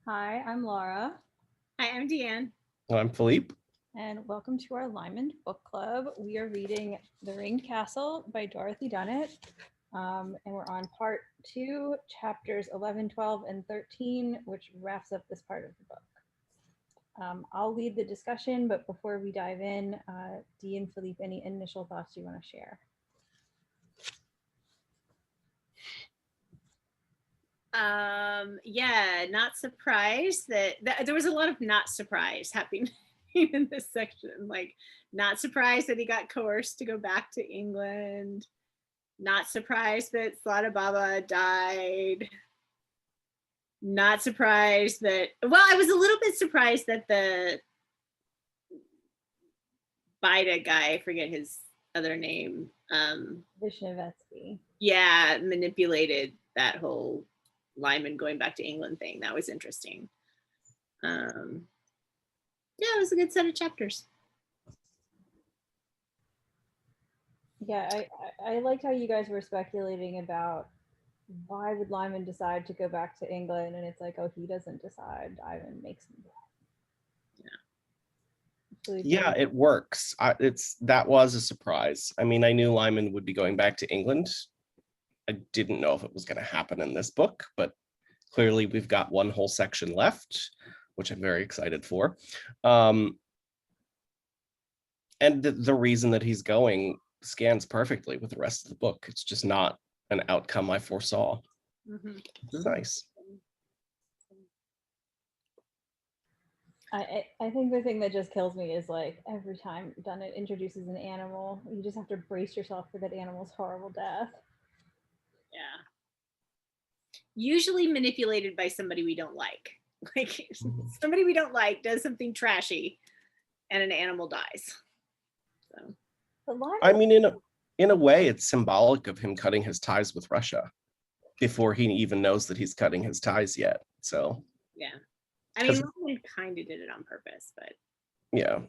Hi, I'm Laura, Hi, I'm Deanne. I'm Philippe. and welcome to our Lymond Book Club. We are reading The Ringed Castle by Dorothy Dunnett, and we're on part 2, chapters 11, 12, and 13, which wraps up this part of the book. I'll lead the discussion, but before we dive in, Dee and Philippe, any initial thoughts you want to share? Yeah, not surprised that there was a lot of not surprised happening in this section. Like, not surprised that he got coerced to go back to England. Not surprised that Slata Baba died. Not surprised that, well, I was a little bit surprised that the Bida guy, I forget his other name, Vishnevetsky. yeah, manipulated that whole Lyman going back to England thing. That was interesting. Yeah, it was a good set of chapters. Yeah, I liked how you guys were speculating about why would Lyman decide to go back to England, and it's like, oh, he doesn't decide. Ivan makes him. Yeah, it works. That was a surprise. I mean, I knew Lyman would be going back to England. I didn't know if it was going to happen in this book, but clearly we've got one whole section left, which I'm very excited for. And the reason that he's going scans perfectly with the rest of the book. It's just not an outcome I foresaw. Mm-hmm. It's nice. I think the thing that just kills me is like every time Dunnett introduces an animal, you just have to brace yourself for that animal's horrible death. Yeah. Usually manipulated by somebody we don't like. Like, somebody we don't like does something trashy and an animal dies. So, I mean, in a way, it's symbolic of him cutting his ties with Russia before he even knows that he's cutting his ties yet. So yeah. I mean, Lymond kind of did it on purpose, but yeah.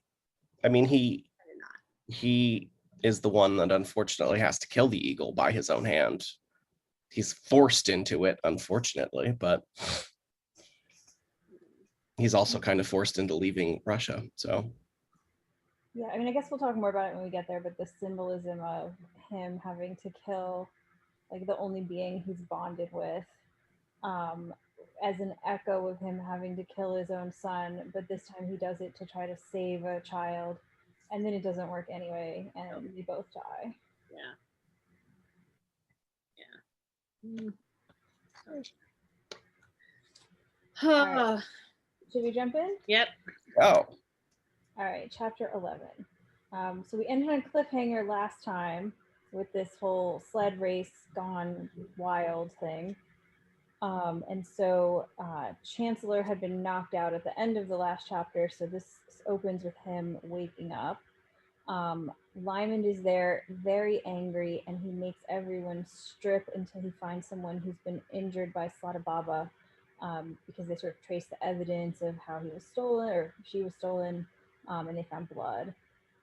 I mean, he is the one that unfortunately has to kill the eagle by his own hand. He's forced into it, unfortunately, but he's also kind of forced into leaving Russia. So yeah, I mean, I guess we'll talk more about it when we get there, but the symbolism of him having to kill like the only being he's bonded with, um, as an echo of him having to kill his own son, but this time he does it to try to save a child, and then it doesn't work anyway, and they both die. yeah. Yeah. Right. Should we jump in? Yep. oh. All right, chapter 11. So we ended on a cliffhanger last time with this whole sled race gone wild thing. And so Chancellor had been knocked out at the end of the last chapter, so this opens with him waking up. Lymond is there, very angry, and he makes everyone strip until he finds someone who's been injured by Slata Baba, because they sort of trace the evidence of how he was stolen or she was stolen, and they found blood.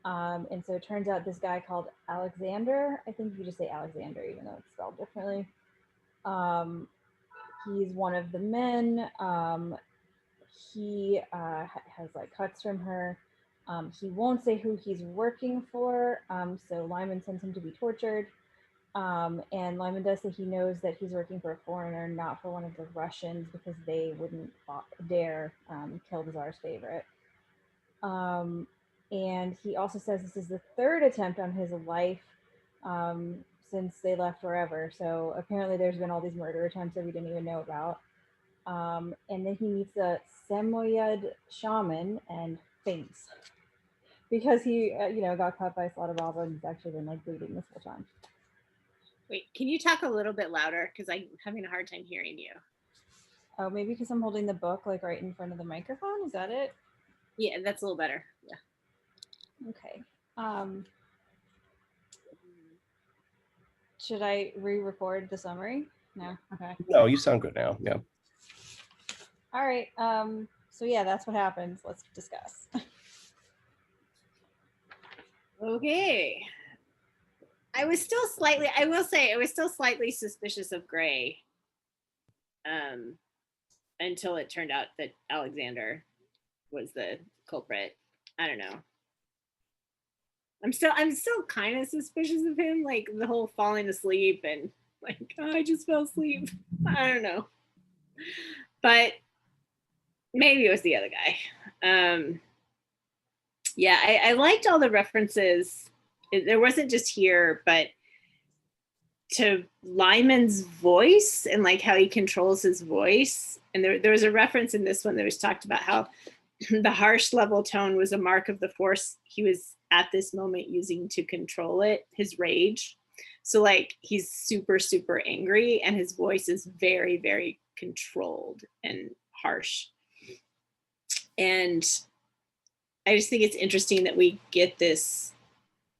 And so it turns out this guy called Alexander, I think you just say Alexander, even though it's spelled differently. He's one of the men. He has like cuts from her. He won't say who he's working for, so Lyman sends him to be tortured. And Lyman does say he knows that he's working for a foreigner, not for one of the Russians, because they wouldn't dare kill the Tsar's favorite. And he also says this is the third attempt on his life, since they left forever. So apparently there's been all these murder attempts that we didn't even know about. And then he meets a Samoyed shaman and faints because he, got cut by Slata Baba and he's actually been like bleeding this whole time. Wait, can you talk a little bit louder? Because I'm having a hard time hearing you. Oh, maybe because I'm holding the book like right in front of the microphone. Is that it? Yeah, that's a little better. Yeah. Okay. Should I re-record the summary? No. Okay. No, you sound good now. Yeah. All right. So yeah, that's what happens. Let's discuss. Okay. I will say, I was still slightly suspicious of Gray. until it turned out that Alexander was the culprit. I don't know. I'm still kind of suspicious of him, like the whole falling asleep and like, oh, I just fell asleep. I don't know. But maybe it was the other guy. Yeah, I liked all the references. There wasn't just here, but to Lyman's voice and like how he controls his voice. And there was a reference in this one that was talked about how the harsh level tone was a mark of the force he was at this moment using to control it, his rage. So like he's super, super angry and his voice is very, very controlled and harsh. And I just think it's interesting that we get this.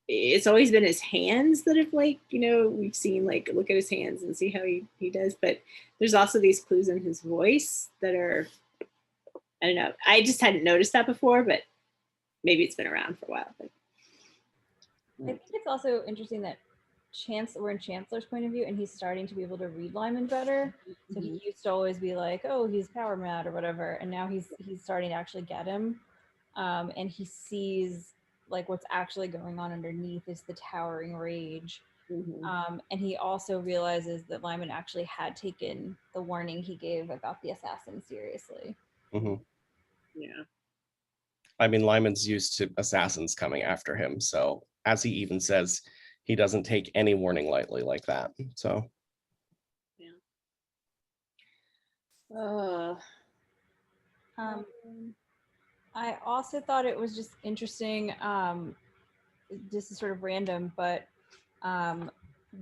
It's always been his hands that have like, you know, we've seen like, look at his hands and see how he does. But there's also these clues in his voice that are, I don't know. I just hadn't noticed that before, but maybe it's been around for a while. But. I think it's also interesting that we're in Chancellor's point of view and he's starting to be able to read Lyman better. So he used to always be like, oh, he's power mad or whatever. And now he's starting to actually get him. And he sees like what's actually going on underneath is the towering rage. And he also realizes that Lyman actually had taken the warning he gave about the assassin seriously. Yeah. I mean, Lyman's used to assassins coming after him. So as he even says, he doesn't take any warning lightly like that. So. Yeah. I also thought it was just interesting. This is sort of random, but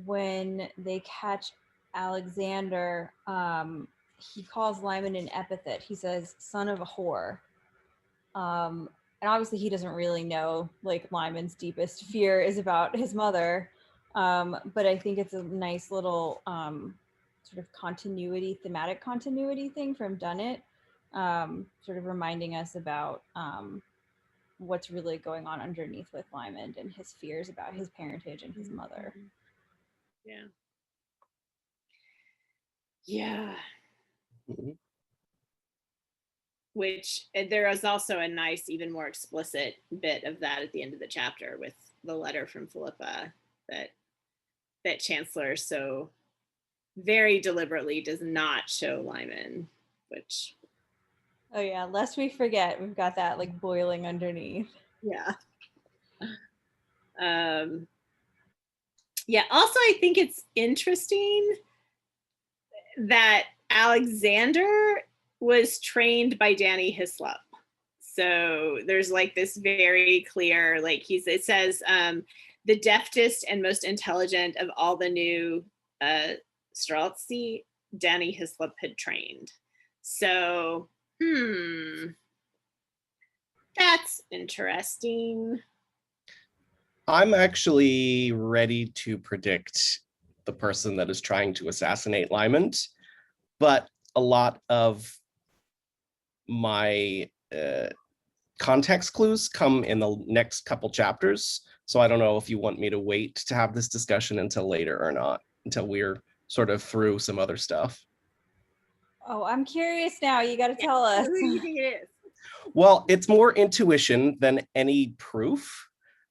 when they catch Alexander, he calls Lyman an epithet. He says, son of a whore. And obviously he doesn't really know, like Lyman's deepest fear is about his mother. But I think it's a nice little sort of thematic continuity thing from Dunnett, sort of reminding us about what's really going on underneath with Lyman and his fears about his parentage and his mother. Yeah. Yeah. Which there is also a nice, even more explicit bit of that at the end of the chapter with the letter from Philippa that Chancellor so very deliberately does not show Lyman, which. Oh yeah, lest we forget, we've got that like boiling underneath. Yeah. Yeah, also I think it's interesting that Alexander was trained by Danny Hislop. So there's like this very clear, like it says, the deftest and most intelligent of all the new Streltsy, Danny Hislop had trained. So, that's interesting. I'm actually ready to predict the person that is trying to assassinate Lyman, but a lot of my context clues come in the next couple chapters. So I don't know if you want me to wait to have this discussion until later or not, until we're sort of through some other stuff. Oh, I'm curious now. You got to tell us. Who do you think it is? Well, it's more intuition than any proof.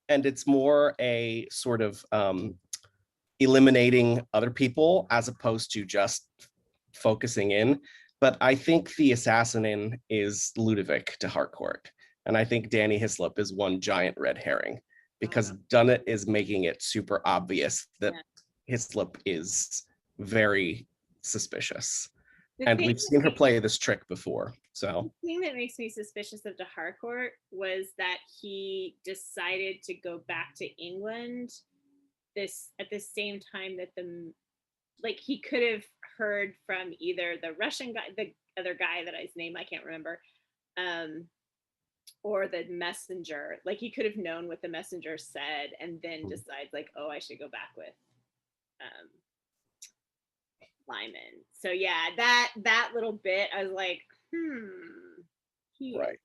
And it's more a sort of eliminating other people as opposed to just focusing in. But I think the assassin is Ludovic de Harcourt. And I think Danny Hislop is one giant red herring because Dunnett is making it super obvious that Hislop is very suspicious. And we've seen her play this trick before. So the thing that makes me suspicious of de Harcourt was that he decided to go back to England at the same time that he could have heard from either the Russian guy, the other guy that his name I can't remember, or the messenger. Like he could have known what the messenger said and then decides like, oh, I should go back with Lyman. So yeah, that little bit, I was like, right.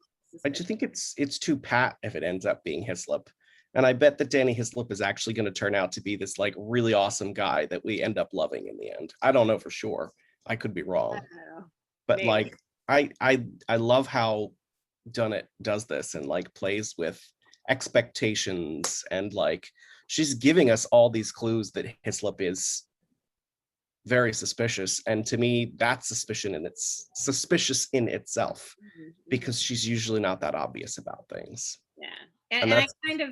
I just think it's too pat if it ends up being Hislop. And I bet that Danny Hislop is actually going to turn out to be this like really awesome guy that we end up loving in the end. I don't know for sure. I could be wrong. But maybe. Like I love how Dunnett does this and like plays with expectations, and like she's giving us all these clues that Hislop is very suspicious, and to me that's suspicious in itself, because she's usually not that obvious about things. Yeah, And and I kind of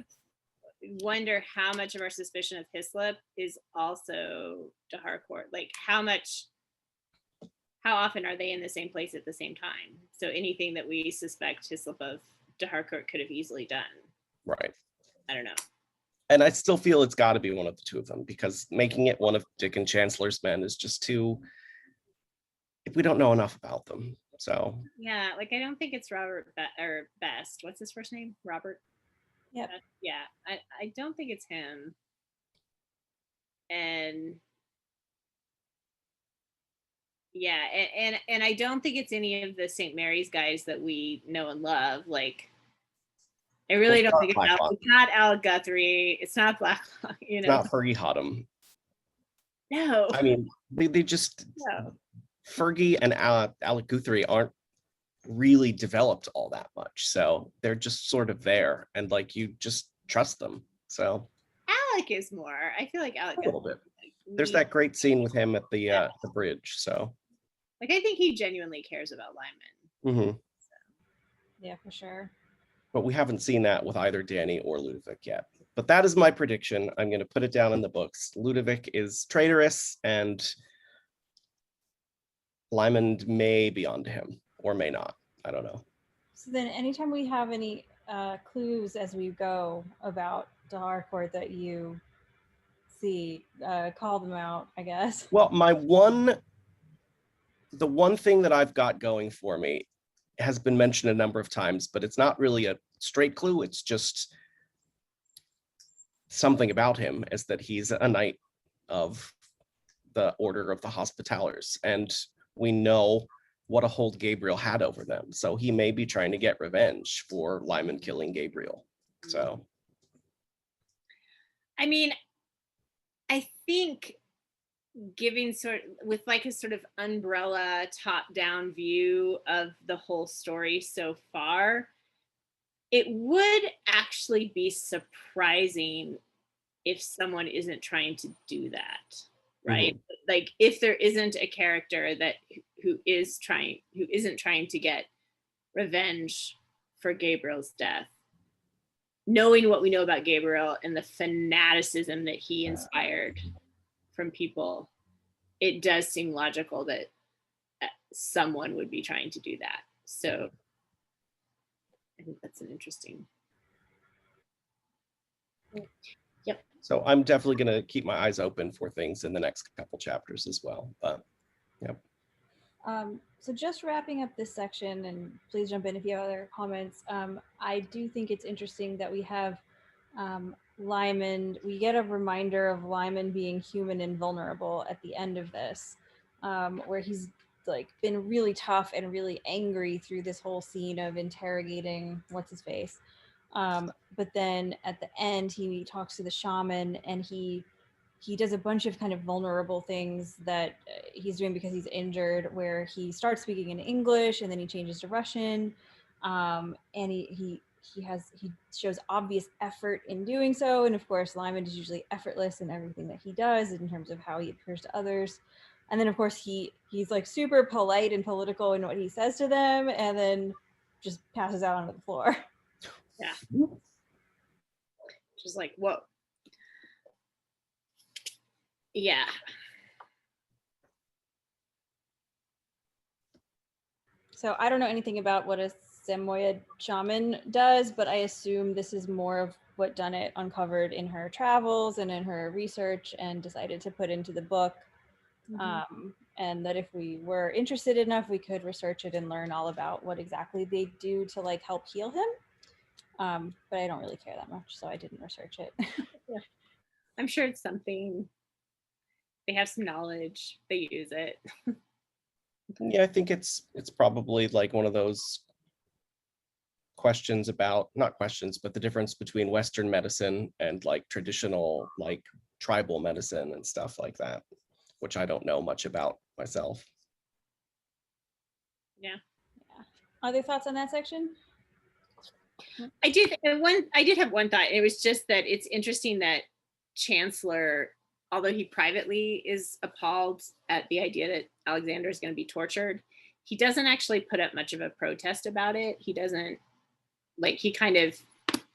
wonder how much of our suspicion of Hislop is also to Harcourt. Like how often are they in the same place at the same time? So anything that we suspect Hislop of de Harcourt could have easily done. Right. I don't know. And I still feel it's got to be one of the two of them, because making it one of Dick and Chancellor's men is just too, if we don't know enough about them. So yeah, like I don't think it's Robert or Best. What's his first name? Robert. Yep. Yeah, I don't think it's him. And yeah, and I don't think it's any of the St. Mary's guys that we know and love. Like, I really don't think it's not Al Guthrie. It's not Blacklock. You know, it's not Fergie Hotham. No. I mean, they just Fergie and Alec Guthrie aren't really developed all that much, so they're just sort of there, and like you just trust them. So Alec is more. I feel like Alec a little bit. There's that great scene with him at the bridge. So like I think he genuinely cares about Lyman. Mm-hmm. So. Yeah, for sure. But we haven't seen that with either Danny or Ludovic yet. But that is my prediction. I'm going to put it down in the books. Ludovic is traitorous, and Lyman may be onto him or may not. I don't know. So then anytime we have any clues as we go about de Harcourt that you see, call them out, I guess. Well, the one thing that I've got going for me has been mentioned a number of times, but it's not really a straight clue. It's just something about him, is that he's a knight of the Order of the Hospitallers, and we know what a hold Gabriel had over them. So he may be trying to get revenge for Lyman killing Gabriel. So, I mean, I think giving with like a sort of umbrella top-down view of the whole story so far, it would actually be surprising if someone isn't trying to do that, right? Mm-hmm. Like if there isn't a character who isn't trying to get revenge for Gabriel's death, knowing what we know about Gabriel and the fanaticism that he inspired from people, it does seem logical that someone would be trying to do that. So I think that's an interesting. Yep. So I'm definitely going to keep my eyes open for things in the next couple chapters as well. But yep. So just wrapping up this section, and please jump in if you have other comments. I do think it's interesting that we have Lyman. We get a reminder of Lyman being human and vulnerable at the end of this, where he's like been really tough and really angry through this whole scene of interrogating what's his face. But then at the end, he talks to the shaman, and he does a bunch of kind of vulnerable things that he's doing because he's injured, where he starts speaking in English and then he changes to Russian. And he shows obvious effort in doing so. And of course, Lyman is usually effortless in everything that he does in terms of how he appears to others. And then of course he's like super polite and political in what he says to them, and then just passes out onto the floor. Yeah. Just like, whoa. Yeah. So I don't know anything about what a Samoyed shaman does, but I assume this is more of what Dunnett uncovered in her travels and in her research and decided to put into the book. Mm-hmm. And that if we were interested enough, we could research it and learn all about what exactly they do to like help heal him. But I don't really care that much, so I didn't research it. Yeah. I'm sure it's something. They have some knowledge, they use it. Yeah, I think it's probably like one of those questions about, not questions, but the difference between Western medicine and like traditional like tribal medicine and stuff like that, which I don't know much about myself. Yeah. Other thoughts on that section? I did have one thought. It was just that it's interesting that Chancellor, although he privately is appalled at the idea that Alexander is going to be tortured, he doesn't actually put up much of a protest about it. He doesn't, like, he kind of,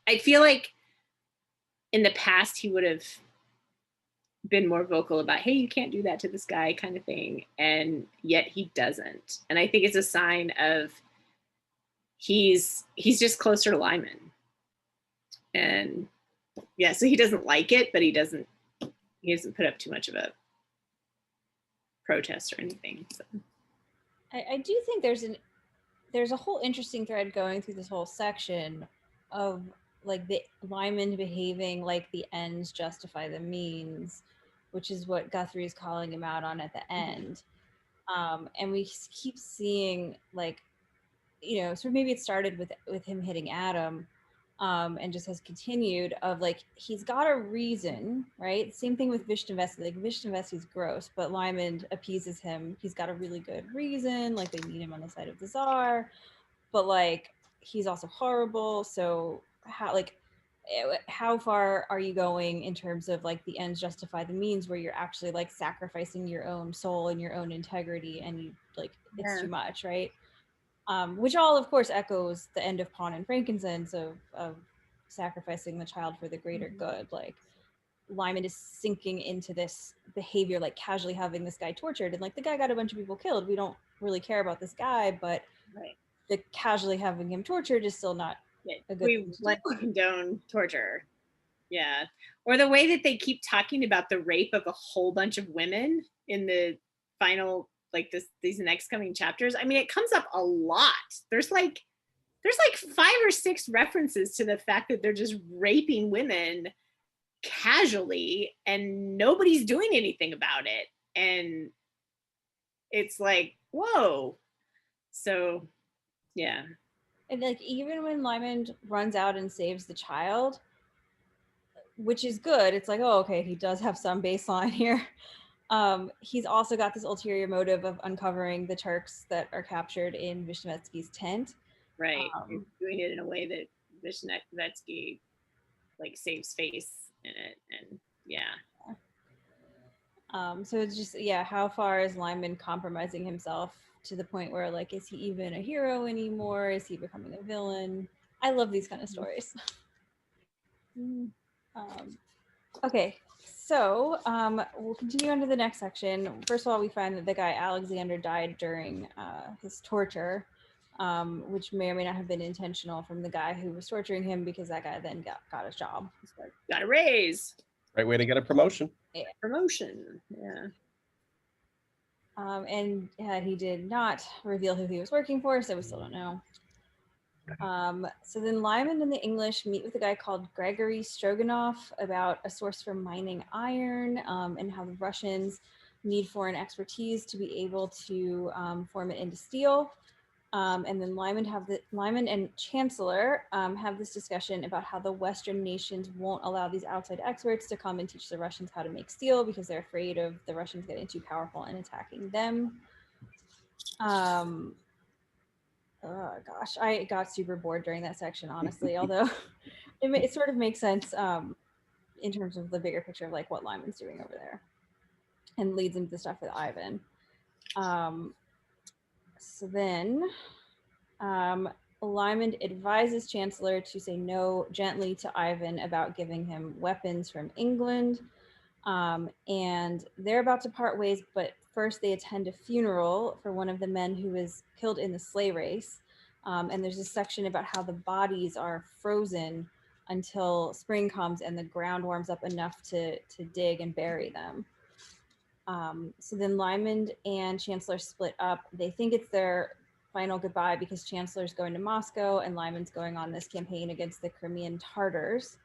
I feel like in the past he would have been more vocal about, hey, you can't do that to this guy, kind of thing, and yet he doesn't. And I think it's a sign of he's just closer to Lyman. And yeah, so he doesn't like it, but he doesn't put up too much of a protest or anything. So. I do think there's a whole interesting thread going through this whole section of like the Lyman behaving like the ends justify the means, which is what Guthrie is calling him out on at the end. And we keep seeing, like, you know, so maybe it started with him hitting Adam, and just has continued of like, he's got a reason, right? Same thing with Vishnavesti. Like Vishnavesti's gross, but Lyman appeases him. He's got a really good reason. Like they meet him on the side of the Tsar, but like he's also horrible. So how far are you going in terms of like the ends justify the means, where you're actually like sacrificing your own soul and your own integrity, and you like it's too much, right? Which all, of course, echoes the end of Pawn and Frankincense of sacrificing the child for the greater good. Like Lyman is sinking into this behavior, like casually having this guy tortured, and like the guy got a bunch of people killed. We don't really care about this guy, but the casually having him tortured is still not a good thing to do. Condone torture. Yeah. Or the way that they keep talking about the rape of a whole bunch of women in the final, like these next coming chapters. I mean, it comes up a lot. There's like 5 or 6 references to the fact that they're just raping women casually and nobody's doing anything about it. And it's like, whoa. So yeah. And like even when Lyman runs out and saves the child, which is good, it's like, oh, okay, he does have some baseline here. He's also got this ulterior motive of uncovering the Turks that are captured in Vishnevetsky's tent. Right. Doing it in a way that Vishnevetsky like saves face in it. And yeah. So it's just, yeah, how far is Lyman compromising himself to the point where like, is he even a hero anymore? Is he becoming a villain? I love these kind of stories. Okay, so we'll continue on to the next section. First of all, we find that the guy Alexander died during his torture, which may or may not have been intentional from the guy who was torturing him, because that guy then got a job. Got a raise. Right way to get a promotion. Yeah. Promotion, yeah. And he did not reveal who he was working for, so we still don't know. So then Lyman and the English meet with a guy called Gregory Stroganov about a source for mining iron, and how the Russians need foreign expertise to be able to form it into steel. And then Lyman and Chancellor have this discussion about how the Western nations won't allow these outside experts to come and teach the Russians how to make steel because they're afraid of the Russians getting too powerful and attacking them. Oh gosh, I got super bored during that section, honestly, although it sort of makes sense in terms of the bigger picture of like what Lyman's doing over there, and leads into the stuff with Ivan. So then Lyman advises Chancellor to say no gently to Ivan about giving him weapons from England. And they're about to part ways, but first they attend a funeral for one of the men who was killed in the sleigh race. And there's a section about how the bodies are frozen until spring comes and the ground warms up enough to dig and bury them. So then Lyman and Chancellor split up. They think it's their final goodbye because Chancellor's going to Moscow and Lyman's going on this campaign against the Crimean Tartars.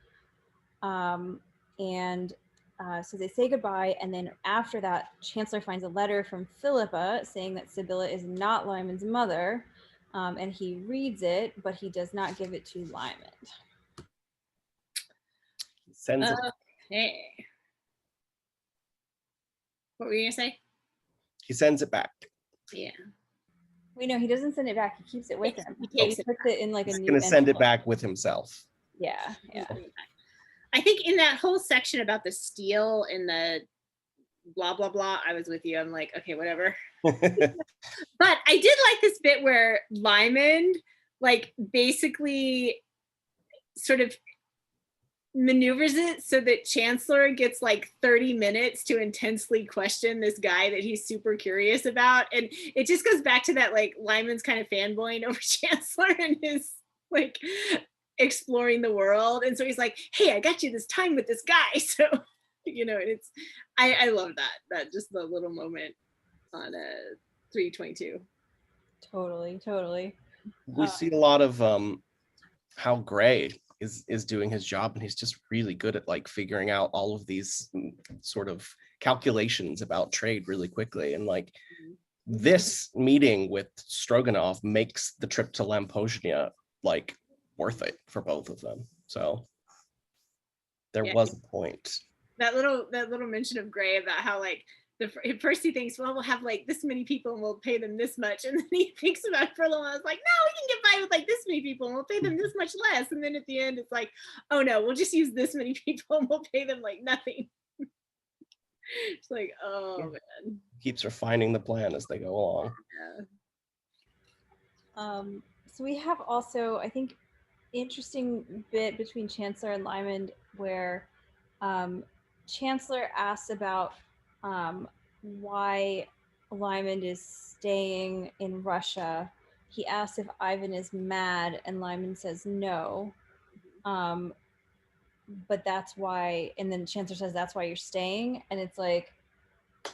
So they say goodbye, and then after that, Chancellor finds a letter from Philippa saying that Sibylla is not Lyman's mother, and he reads it, but he does not give it to Lyman. Sends it. Okay. What were you gonna say? He sends it back. Yeah. We know he doesn't send it back. He keeps it with him. He He takes it puts it in like a He's new going to send it envelope. back with himself. Yeah, yeah. I think in that whole section about the steel and the blah, blah, blah, I was with you. I'm like, okay, whatever. But I did like this bit where Lyman, like, basically sort of maneuvers it so that Chancellor gets like 30 minutes to intensely question this guy that he's super curious about. And it just goes back to that, like, Lyman's kind of fanboying over Chancellor and his like exploring the world. And so he's like, hey, I got you this time with this guy. So, you know, and it's, I love that just the little moment on 322. Totally. We see a lot of how Gray is doing his job, and he's just really good at like figuring out all of these sort of calculations about trade really quickly. And like this meeting with Stroganov makes the trip to Lamposia like worth it for both of them. So there was a point. That little mention of Gray about how like at first he thinks, well, we'll have like this many people and we'll pay them this much, and then he thinks about it for a little while. It's like, no, we can get by with like this many people and we'll pay them this much less. And then at the end, it's like, oh no, we'll just use this many people and we'll pay them like nothing. It's like, oh man. Keeps refining the plan as they go along. Yeah. So we have also, I think, interesting bit between Chancellor and Lymond where Chancellor asks about why Lymond is staying in Russia. He asks if Ivan is mad, and Lymond says no. But that's why, and then Chancellor says that's why you're staying, and it's like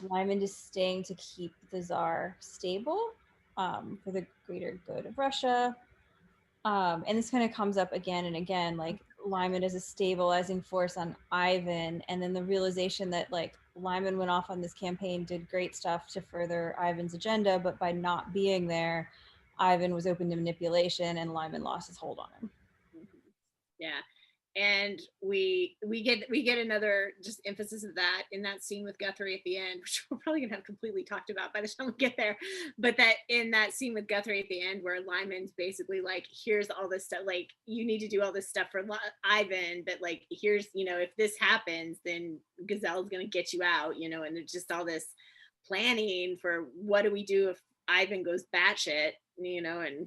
Lymond is staying to keep the Tsar stable for the greater good of Russia. And this kind of comes up again and again, like Lyman is a stabilizing force on Ivan, and then the realization that like Lyman went off on this campaign, did great stuff to further Ivan's agenda, but by not being there, Ivan was open to manipulation and Lyman lost his hold on him. Yeah. And we get another just emphasis of that in that scene with Guthrie at the end, which we're probably gonna have completely talked about by the time we get there. But that in that scene with Guthrie at the end, where Lyman's basically like, here's all this stuff, like you need to do all this stuff for Ivan, but like here's, you know, if this happens, then Guzelle's gonna get you out, you know, and there's just all this planning for what do we do if Ivan goes batshit, you know, and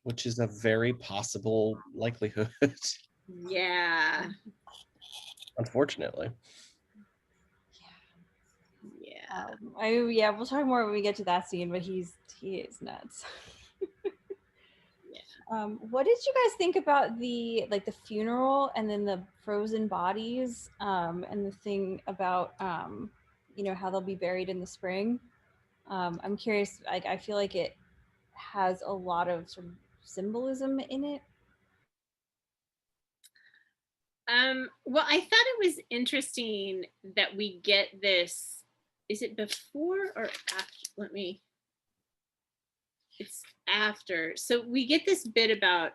which is a very possible likelihood. Yeah. Unfortunately. Yeah. We'll talk more when we get to that scene, but he is nuts. Yeah. What did you guys think about the funeral and then the frozen bodies and the thing about you know, how they'll be buried in the spring? I'm curious. I feel like it has a lot of sort of symbolism in it. Well, I thought it was interesting that we get this. Is it before or after? It's after. So we get this bit about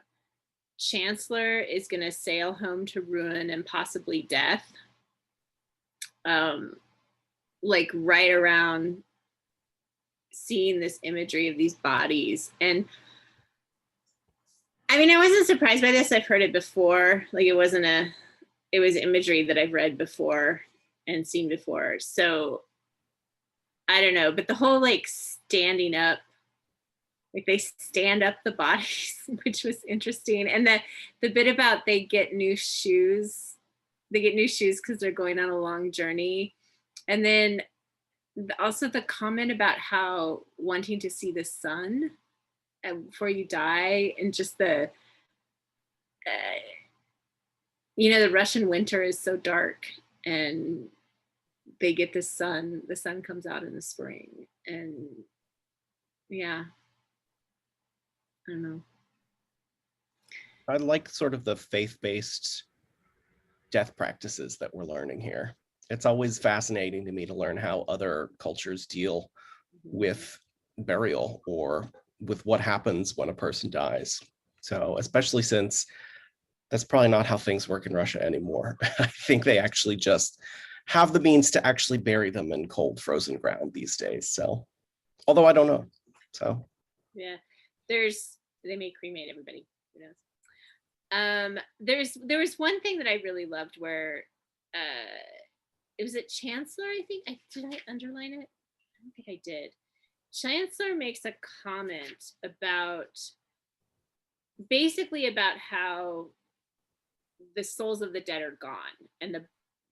Chancellor is going to sail home to ruin and possibly death. Like right around seeing this imagery of these bodies. And I mean, I wasn't surprised by this. I've heard it before. Like it was imagery that I've read before and seen before. So I don't know, but the whole like standing up, like they stand up the bodies, which was interesting. And the bit about they get new shoes because they're going on a long journey. And then also the comment about how wanting to see the sun before you die, and just the you know, the Russian winter is so dark and they get the sun comes out in the spring. And yeah, I don't know. I like sort of the faith-based death practices that we're learning here. It's always fascinating to me to learn how other cultures deal with burial or with what happens when a person dies. So especially since that's probably not how things work in Russia anymore. I think they actually just have the means to actually bury them in cold frozen ground these days. So, although I don't know. So Yeah, they may cremate everybody. Who knows? There was one thing that I really loved where it was at Chancellor, I think. Did I underline it? I don't think I did. Chancellor makes a comment about basically about how the souls of the dead are gone and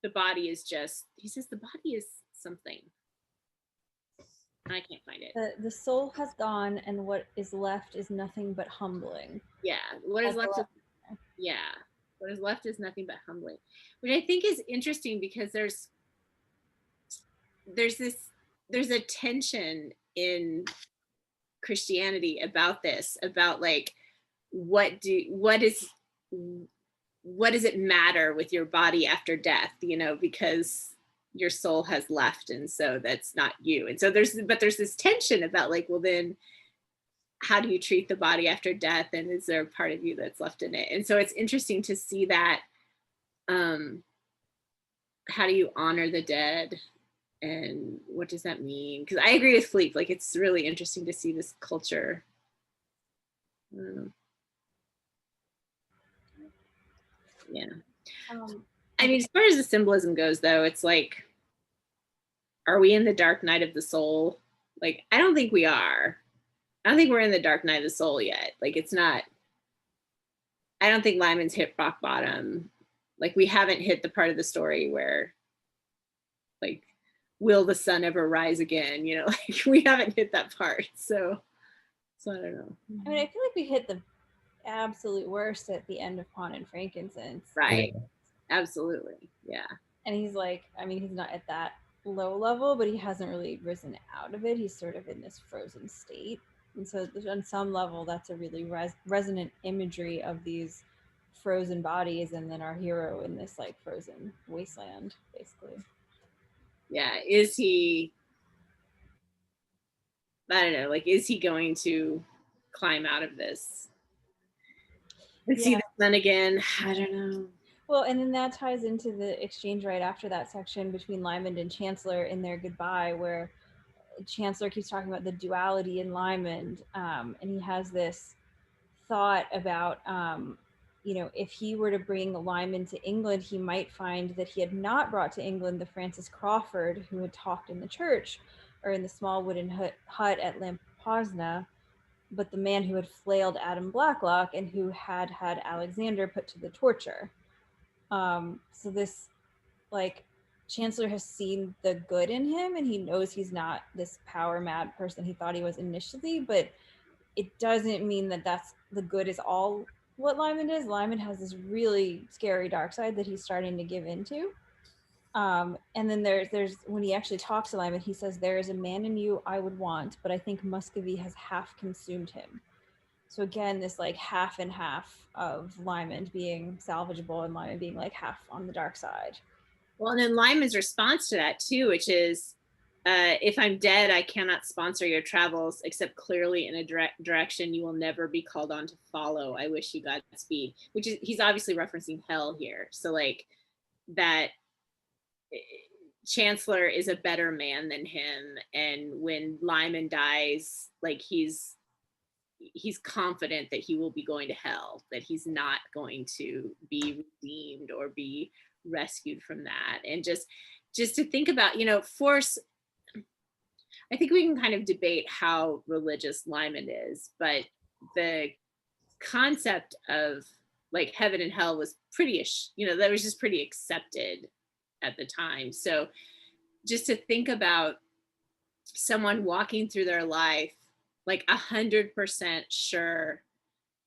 the body is just, he says the body is something. I can't find it. The soul has gone, and what is left is nothing but humbling. Yeah, what is left? What is left is nothing but humbling, which I think is interesting because there's a tension in Christianity about this, about like what does it matter with your body after death, you know, because your soul has left and so that's not you. And so there's this tension about like, well then how do you treat the body after death, and is there a part of you that's left in it? And so it's interesting to see that how do you honor the dead and what does that mean? Because I agree with Philippe, like it's really interesting to see this culture. Yeah. I mean, as far as the symbolism goes though, it's like, are we in the dark night of the soul? Like, I don't think we are. I don't think we're in the dark night of the soul yet. Like, it's not, I don't think Lyman's hit rock bottom. Like, we haven't hit the part of the story where, like, will the sun ever rise again? You know, like, we haven't hit that part. So I don't know. I mean, I feel like we hit the absolute worst at the end of Pawn and Frankincense. Right. Absolutely. Yeah. And he's like, I mean, he's not at that low level, but he hasn't really risen out of it. He's sort of in this frozen state. And so on some level, that's a really resonant imagery of these frozen bodies and then our hero in this like frozen wasteland, basically. Yeah. Is he, I don't know, like, is he going to climb out of this and see the sun again? I don't know. Well, and then that ties into the exchange right after that section between Lymond and Chancellor in their goodbye, where Chancellor keeps talking about the duality in Lymond, and he has this thought about, you know, if he were to bring Lyman to England, he might find that he had not brought to England the Francis Crawford who had talked in the church or in the small wooden hut at Lamposna, but the man who had flailed Adam Blacklock and who had Alexander put to the torture. So this, like, Chancellor has seen the good in him and he knows he's not this power mad person he thought he was initially, but it doesn't mean that that's the good is all what Lyman is. Lyman has this really scary dark side that he's starting to give into. And then there's when he actually talks to Lyman, he says, "There is a man in you I would want, but I think Muscovy has half consumed him." So again, this like half and half of Lyman being salvageable and Lyman being like half on the dark side. Well, and then Lyman's response to that too, which is, if I'm dead, I cannot sponsor your travels except clearly in a direction you will never be called on to follow. I wish you Godspeed, which is, he's obviously referencing hell here. So like that Chancellor is a better man than him. And when Lyman dies, like he's confident that he will be going to hell, that he's not going to be redeemed or be rescued from that. And just to think about, you know, force, I think we can kind of debate how religious Lyman is, but the concept of like heaven and hell was pretty, you know, that was just pretty accepted at the time. So just to think about someone walking through their life like 100% sure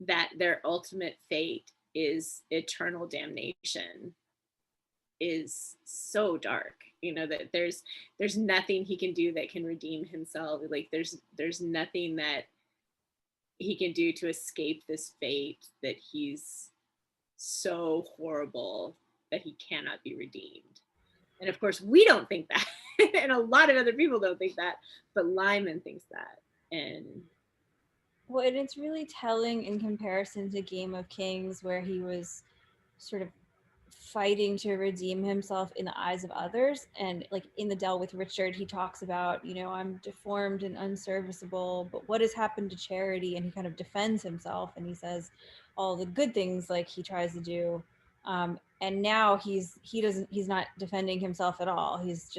that their ultimate fate is eternal damnation is so dark, you know, that there's nothing he can do that can redeem himself. Like there's nothing that he can do to escape this fate, that he's so horrible that he cannot be redeemed. And of course we don't think that and a lot of other people don't think that, but Lyman thinks that. And well, and it's really telling in comparison to Game of Kings, where he was sort of fighting to redeem himself in the eyes of others. And like in the Dell with Richard, he talks about, you know, I'm deformed and unserviceable, but what has happened to charity? And he kind of defends himself and he says all the good things like he tries to do. And now he's not defending himself at all. He's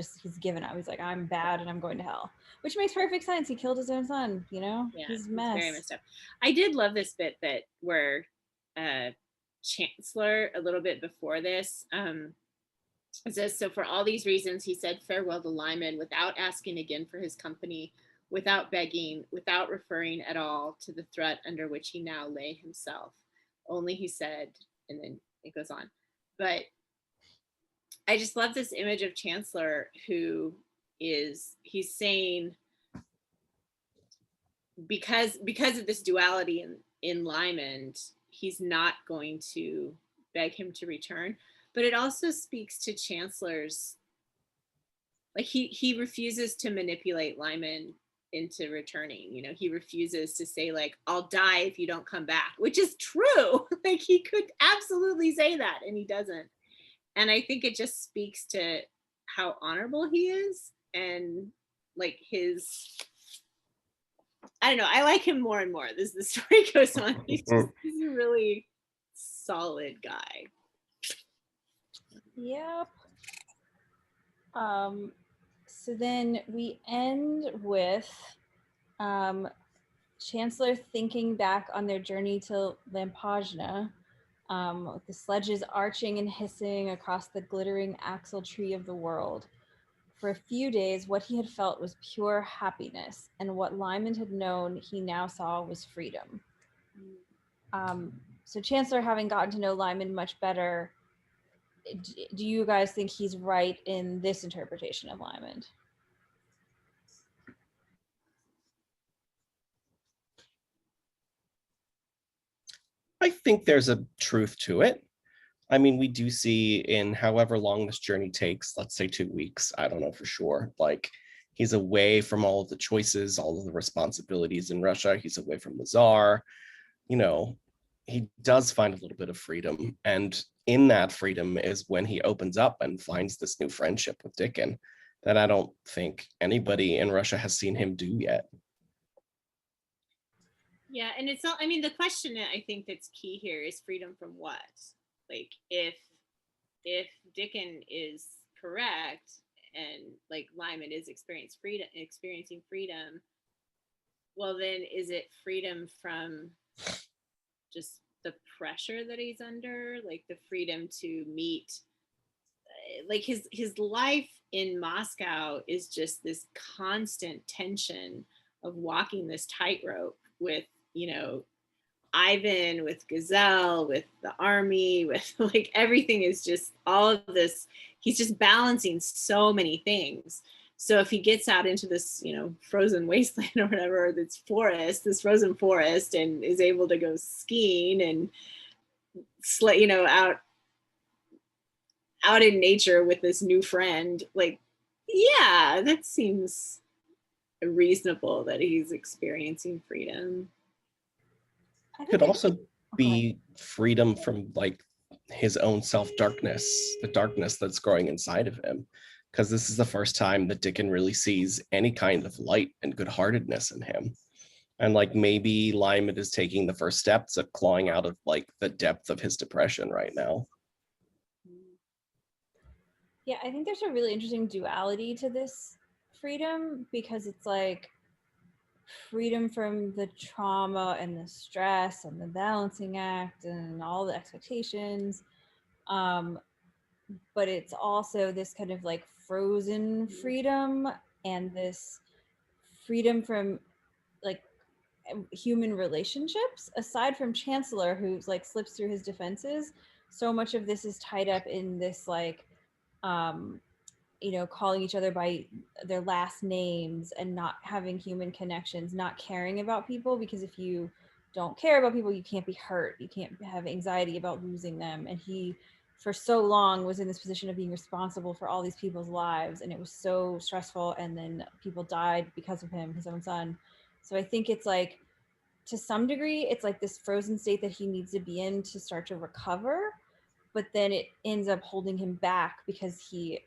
given up. He's like, I'm bad and I'm going to hell, which makes perfect sense. He killed his own son, you know? Yeah, he's a it's mess. very messed up. I did love this bit that where Chancellor, a little bit before this, says, so for all these reasons, he said farewell to Lyman without asking again for his company, without begging, without referring at all to the threat under which he now lay himself. Only he said, and then it goes on. But I just love this image of Chancellor who he's saying, because of this duality in Lyman, he's not going to beg him to return. But it also speaks to Chancellor's, like he refuses to manipulate Lyman into returning. You know, he refuses to say like, I'll die if you don't come back, which is true. Like he could absolutely say that and he doesn't. And I think it just speaks to how honorable he is and like I don't know. I like him more and more as the story goes on. He's a really solid guy. Yep. So then we end with Chancellor thinking back on their journey to Lampajna, with the sledges arching and hissing across the glittering axle tree of the world. For a few days, what he had felt was pure happiness, and what Lyman had known he now saw was freedom. So Chancellor, having gotten to know Lyman much better, do you guys think he's right in this interpretation of Lyman? I think there's a truth to it. I mean, we do see in however long this journey takes, let's say 2 weeks, I don't know for sure, like he's away from all of the choices, all of the responsibilities in Russia. He's away from the Tsar. You know, he does find a little bit of freedom. And in that freedom is when he opens up and finds this new friendship with Dickon that I don't think anybody in Russia has seen him do yet. Yeah, and it's not, I mean, the question I think that's key here is freedom from what? Like if Dickon is correct and like Lyman is experiencing freedom, well then is it freedom from just the pressure that he's under, like the freedom to meet, like his life in Moscow is just this constant tension of walking this tightrope with, you know, Ivan, with Guzelle, with the army, with like everything is just all of this. He's just balancing so many things. So if he gets out into this, you know, frozen wasteland or whatever, this frozen forest, and is able to go skiing and you know, out in nature with this new friend, like, yeah, that seems reasonable that he's experiencing freedom. Could also be freedom from like his own self-darkness, the darkness that's growing inside of him. Because this is the first time that Dickon really sees any kind of light and good-heartedness in him. And like maybe Lyman is taking the first steps of clawing out of like the depth of his depression right now. Yeah, I think there's a really interesting duality to this freedom, because it's like freedom from the trauma and the stress and the balancing act and all the expectations. But it's also this kind of like frozen freedom and this freedom from like human relationships. Aside from Chancellor, who's like slips through his defenses, so much of this is tied up in this like you know, calling each other by their last names and not having human connections, not caring about people, because if you don't care about people, you can't be hurt, you can't have anxiety about losing them. And he for so long was in this position of being responsible for all these people's lives, and it was so stressful, and then people died because of him, his own son. So I think it's like, to some degree, it's like this frozen state that he needs to be in to start to recover. but then it ends up holding him back because he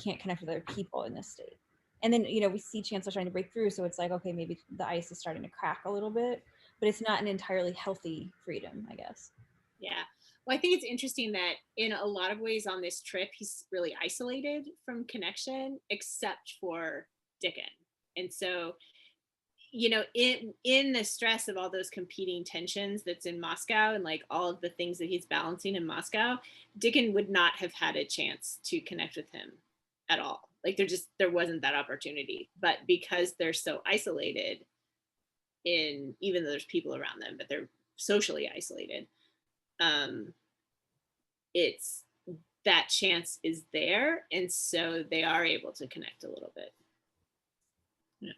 can't connect with other people in this state. And then, we see Chancellor trying to break through, so it's like, okay, maybe the ice is starting to crack a little bit, but it's not an entirely healthy freedom, I guess. Yeah. Well, I think it's interesting that in a lot of ways on this trip, he's really isolated from connection, except for Dickon. And so, in the stress of all those competing tensions that's in Moscow and like all of the things that he's balancing in Moscow, Dickon would not have had a chance to connect with him at all. Like there wasn't that opportunity. But because they're so isolated, even though there's people around them, but they're socially isolated, it's that chance is there, and so they are able to connect a little bit. Yeah.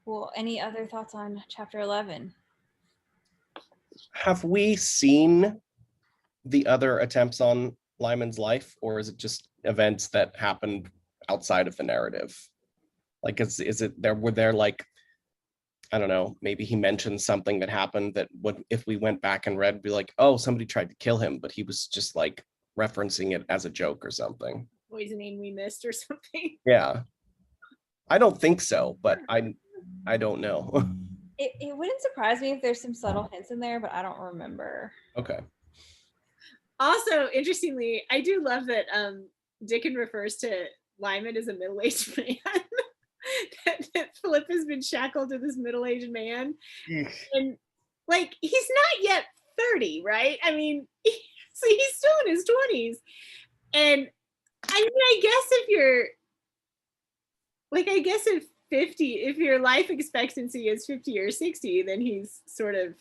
Well, any other thoughts on chapter 11? Have we seen the other attempts on Lyman's life, or is it just events that happened outside of the narrative? Like, is it there? Were there like, I don't know, maybe he mentioned something that happened that would, if we went back and read, be like, oh, somebody tried to kill him, but he was just like referencing it as a joke or something. Poisoning we missed or something. Yeah. I don't think so, but I don't know. It wouldn't surprise me if there's some subtle hints in there, but I don't remember. Okay. Also, interestingly, I do love that Dickon refers to Lyman as a middle-aged man. that Philippe has been shackled to this middle-aged man. And like, he's not yet 30, right? I mean, so he's still in his 20s. And I mean, I guess if 50, if your life expectancy is 50 or 60, then he's sort of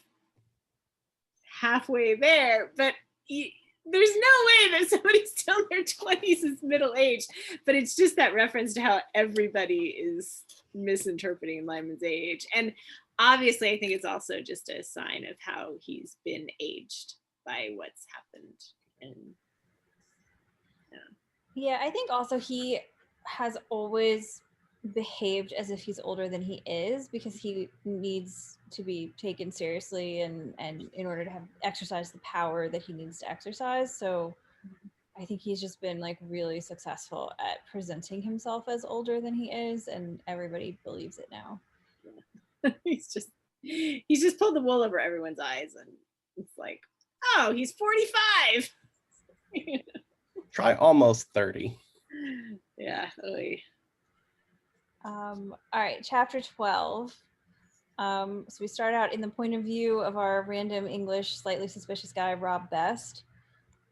halfway there. But there's no way that somebody still in their 20s is middle-aged. But it's just that reference to how everybody is misinterpreting Lyman's age. And obviously, I think it's also just a sign of how he's been aged by what's happened. And yeah, I think also he has always behaved as if he's older than he is, because he needs to be taken seriously and in order to have exercise the power that he needs to exercise. So I think he's just been like really successful at presenting himself as older than he is, and everybody believes it now. he's just pulled the wool over everyone's eyes, and it's like, oh, he's 45. Try almost 30. Yeah. All right, chapter 12. So we start out in the point of view of our random English, slightly suspicious guy, Rob Best.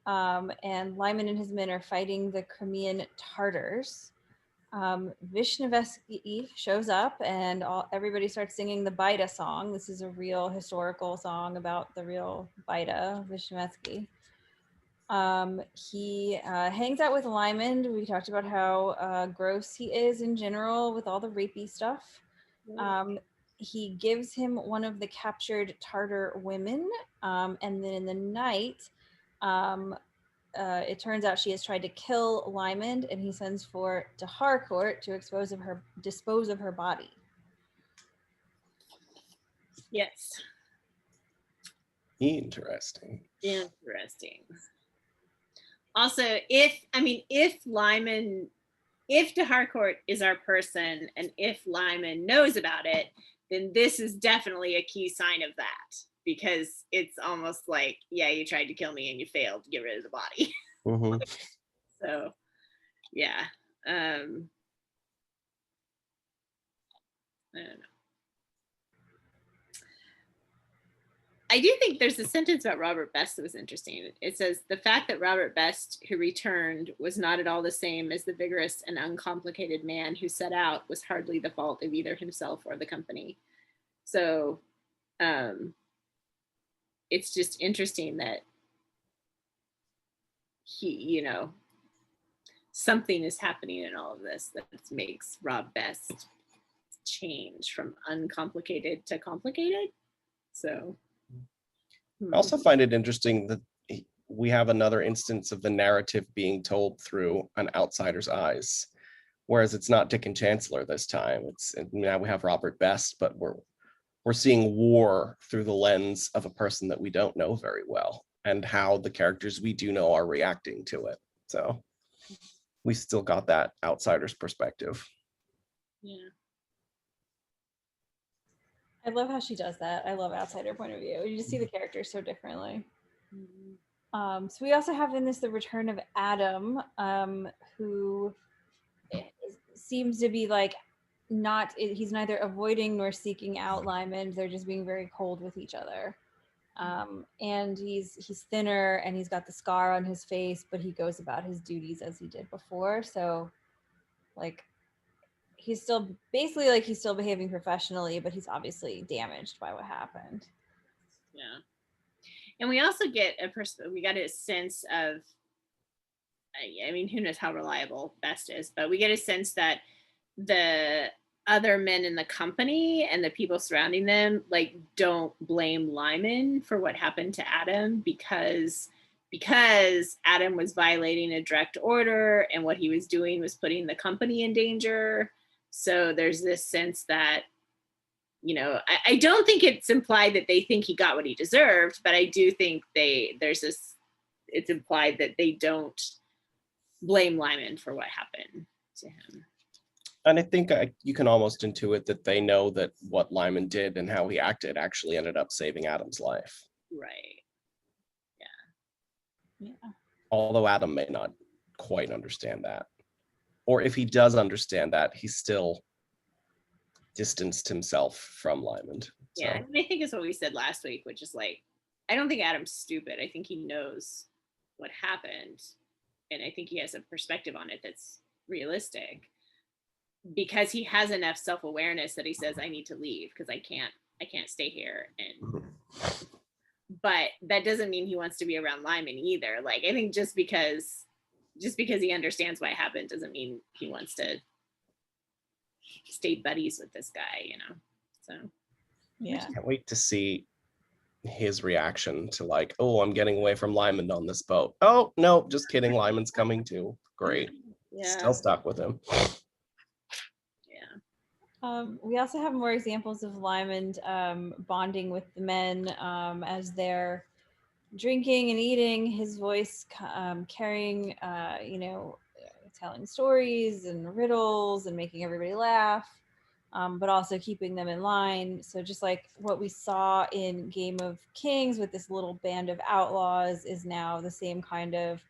And Lyman and his men are fighting the Crimean Tartars. Vishnevetsky shows up, and everybody starts singing the Baida song. This is a real historical song about the real Baida, Vishnevetsky. He hangs out with Lymond. We talked about how gross he is in general with all the rapey stuff. He gives him one of the captured Tartar women, and then in the night, it turns out she has tried to kill Lymond, and he sends for to Harcourt to dispose of her body. Yes. Interesting. Also, if de Harcourt is our person, and if Lyman knows about it, then this is definitely a key sign of that, because it's almost like, yeah, you tried to kill me and you failed to get rid of the body. Mm-hmm. So, yeah. I don't know. I do think there's a sentence about Robert Best that was interesting. It says, the fact that Robert Best, who returned, was not at all the same as the vigorous and uncomplicated man who set out, was hardly the fault of either himself or the company. So it's just interesting that he, something is happening in all of this that makes Rob Best change from uncomplicated to complicated. So I also find it interesting that we have another instance of the narrative being told through an outsider's eyes, whereas it's not Dickon Chancellor this time. Now we have Robert Best, but we're seeing war through the lens of a person that we don't know very well. and how the characters we do know are reacting to it. So we still got that outsider's perspective. Yeah. I love how she does that. I love outsider point of view. You just see the characters so differently. So we also have in this the return of Adam, who seems to be like he's neither avoiding nor seeking out Lyman. They're just being very cold with each other. And he's thinner and he's got the scar on his face, but he goes about his duties as he did before. So like he's still basically like he's still behaving professionally, but he's obviously damaged by what happened. Yeah. And we also get we got a sense of, I mean, who knows how reliable Best is, but we get a sense that the other men in the company and the people surrounding them like don't blame Lyman for what happened to Adam because Adam was violating a direct order and what he was doing was putting the company in danger. So there's this sense that, you know, I don't think it's implied that they think he got what he deserved, but I do think it's implied that they don't blame Lyman for what happened to him. And I think you can almost intuit that they know that what Lyman did and how he acted actually ended up saving Adam's life. Right. Yeah. Although Adam may not quite understand that. Or if he does understand that, he still distanced himself from Lyman. Yeah, and I think it's what we said last week, which is like, I don't think Adam's stupid. I think he knows what happened. And I think he has a perspective on it that's realistic because he has enough self-awareness that he says, I need to leave because I can't stay here. And but that doesn't mean he wants to be around Lyman either. Like, I think just because he understands what happened doesn't mean he wants to stay buddies with this guy, you know? So, yeah. I can't wait to see his reaction to like, oh, I'm getting away from Lyman on this boat. Oh, no, just kidding. Lyman's coming too. Great. yeah. Still stuck with him. We also have more examples of Lyman bonding with the men as they're drinking and eating, his voice carrying, telling stories and riddles and making everybody laugh, but also keeping them in line. So just like what we saw in Game of Kings with this little band of outlaws is now the same kind of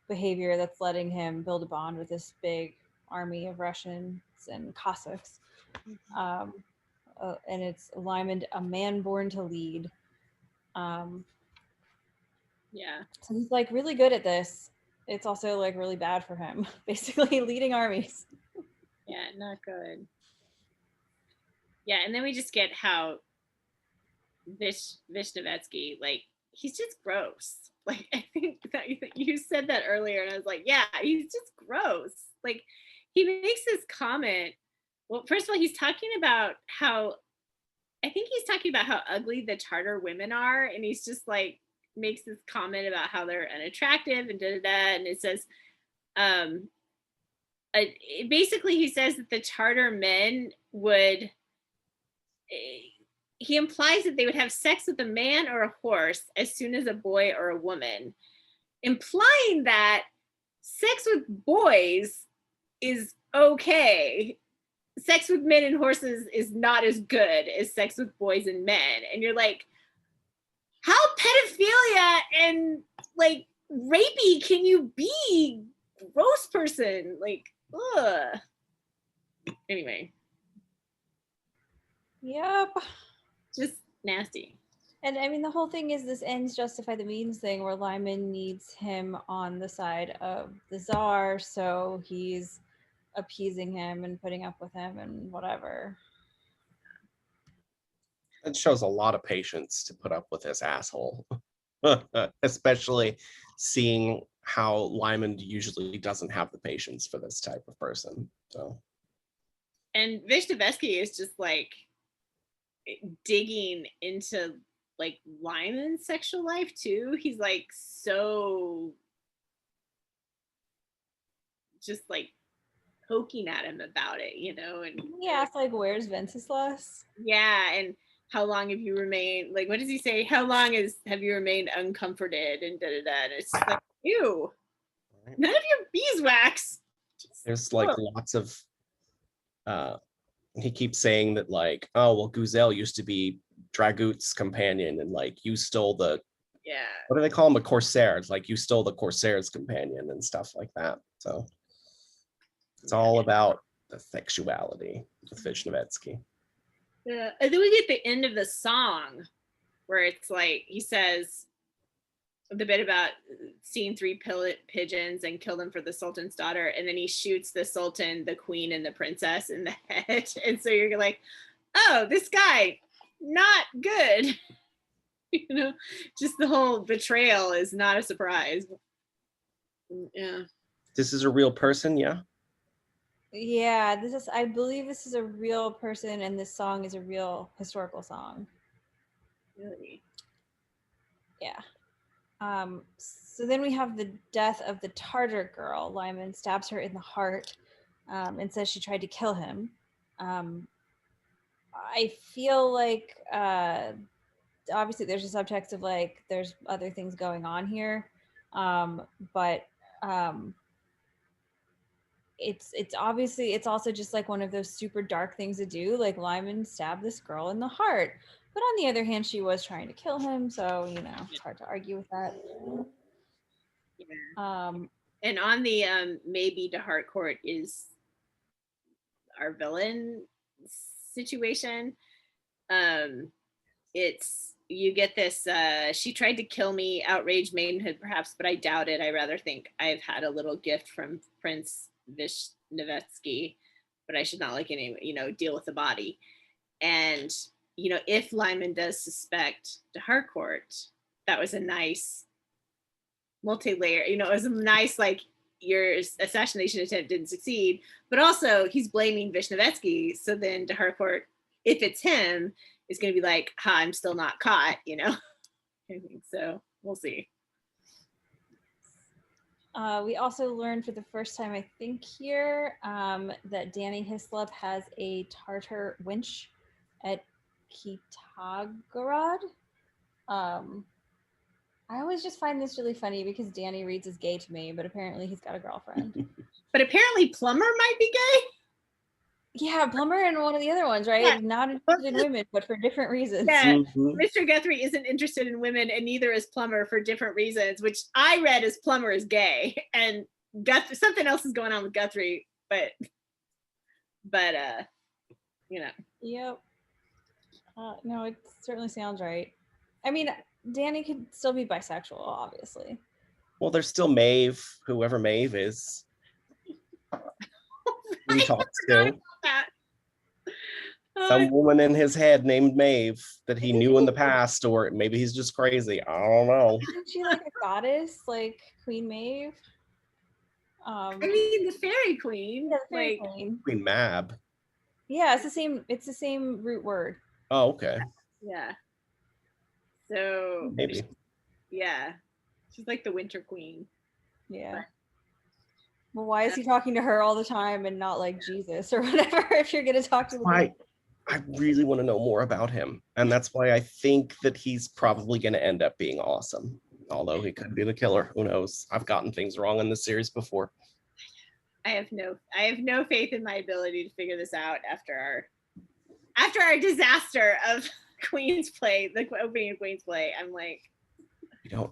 behavior that's letting him build a bond with this big army of Russians and Cossacks. And it's Lyman, a man born to lead. Yeah. So he's like really good at this. It's also like really bad for him, basically leading armies. Yeah, not good. Yeah, and then we just get how Vishnevetsky, like, he's just gross. Like, I think that you said that earlier, and I was like, yeah, he's just gross. Like, he makes this comment. Well, first of all, he's talking about how ugly the Tartar women are, and he's just like makes this comment about how they're unattractive and and it says, basically he says that the Tartar men would. He implies that they would have sex with a man or a horse as soon as a boy or a woman, implying that sex with boys is okay. Sex with men and horses is not as good as sex with boys and men. And you're like, how pedophilia and like rapey can you be, gross person? Like, ugh. Anyway. Yep. Just nasty. And I mean, the whole thing is this ends justify the means thing where Lyman needs him on the side of the Tsar, so he's appeasing him and putting up with him and whatever. It shows a lot of patience to put up with this asshole, especially seeing how Lyman usually doesn't have the patience for this type of person. So, and Vishnevetsky is just like digging into like Lyman's sexual life too. He's like so just like poking at him about it, you know. And he asked like, where's Venceslas? yeah, and how long have you remained, like, what does he say? How long have you remained uncomforted and da-da-da. And it's just like, ew, none of your beeswax. There's like lots of, he keeps saying that like, oh, well, Guzelle used to be Dragout's companion and like you stole the, what do they call him? A corsair. It's like you stole the corsair's companion and stuff like that. So it's all about the sexuality with Vishnevetsky. Yeah. And then we get the end of the song where it's like, he says the bit about seeing 3 pigeons and kill them for the Sultan's daughter. And then he shoots the Sultan, the queen, and the princess in the head. And so you're like, oh, this guy, not good. You know, just the whole betrayal is not a surprise. Yeah. This is a real person, yeah? Yeah, I believe this is a real person, and this song is a real historical song. Really? Yeah. So then we have the death of the Tartar girl. Lyman stabs her in the heart and says she tried to kill him. I feel like obviously there's a subtext of like there's other things going on here, but it's obviously it's also just like one of those super dark things to do. Like Lyman stabbed this girl in the heart, but on the other hand, she was trying to kill him, so you know it's hard to argue with that. Yeah. And on the maybe to Harcourt is our villain situation. It's you get this she tried to kill me, outraged maidenhood perhaps, but I doubt it. I rather think I've had a little gift from Prince Vishnevetsky, but I should not like any, you know, deal with the body. And you know, if Lyman does suspect de Harcourt, that was a nice multi-layer, you know, it was a nice like your assassination attempt didn't succeed, but also he's blaming Vishnevetsky. So then de Harcourt, if it's him, is going to be like, ha, I'm still not caught, you know. I think so. We'll see. We also learned for the first time, I think here, that Danny Hislop has a Tartar wench at Kitagorod. I always just find this really funny because Danny reads as gay to me, but apparently he's got a girlfriend. But apparently Plumber might be gay. Yeah, Plumber and one of the other ones, right? Yeah. Not interested in women, but for different reasons. Yeah, Mr. Guthrie isn't interested in women, and neither is Plumber for different reasons, which I read as Plumber is gay, and Guthrie, something else is going on with Guthrie, but you know. Yep. No, it certainly sounds right. I mean, Danny could still be bisexual, obviously. Well, there's still Maeve, whoever Maeve is. He talks to some woman in his head named Maeve that he knew in the past, or maybe he's just crazy. I don't know. Isn't she like a goddess, like Queen Maeve? I mean, the fairy queen. Yeah, the fairy queen. Queen Mab. Yeah, it's the same root word. Oh, okay. Yeah. So maybe. Yeah. She's like the winter queen. Yeah. Well, why is he talking to her all the time and not like Jesus or whatever if you're going to talk to the I really want to know more about him. And that's why I think that he's probably going to end up being awesome. Although he could be the killer. Who knows? I've gotten things wrong in this series before. I have no faith in my ability to figure this out after our disaster of Queen's Play, the opening of Queen's Play. I'm like,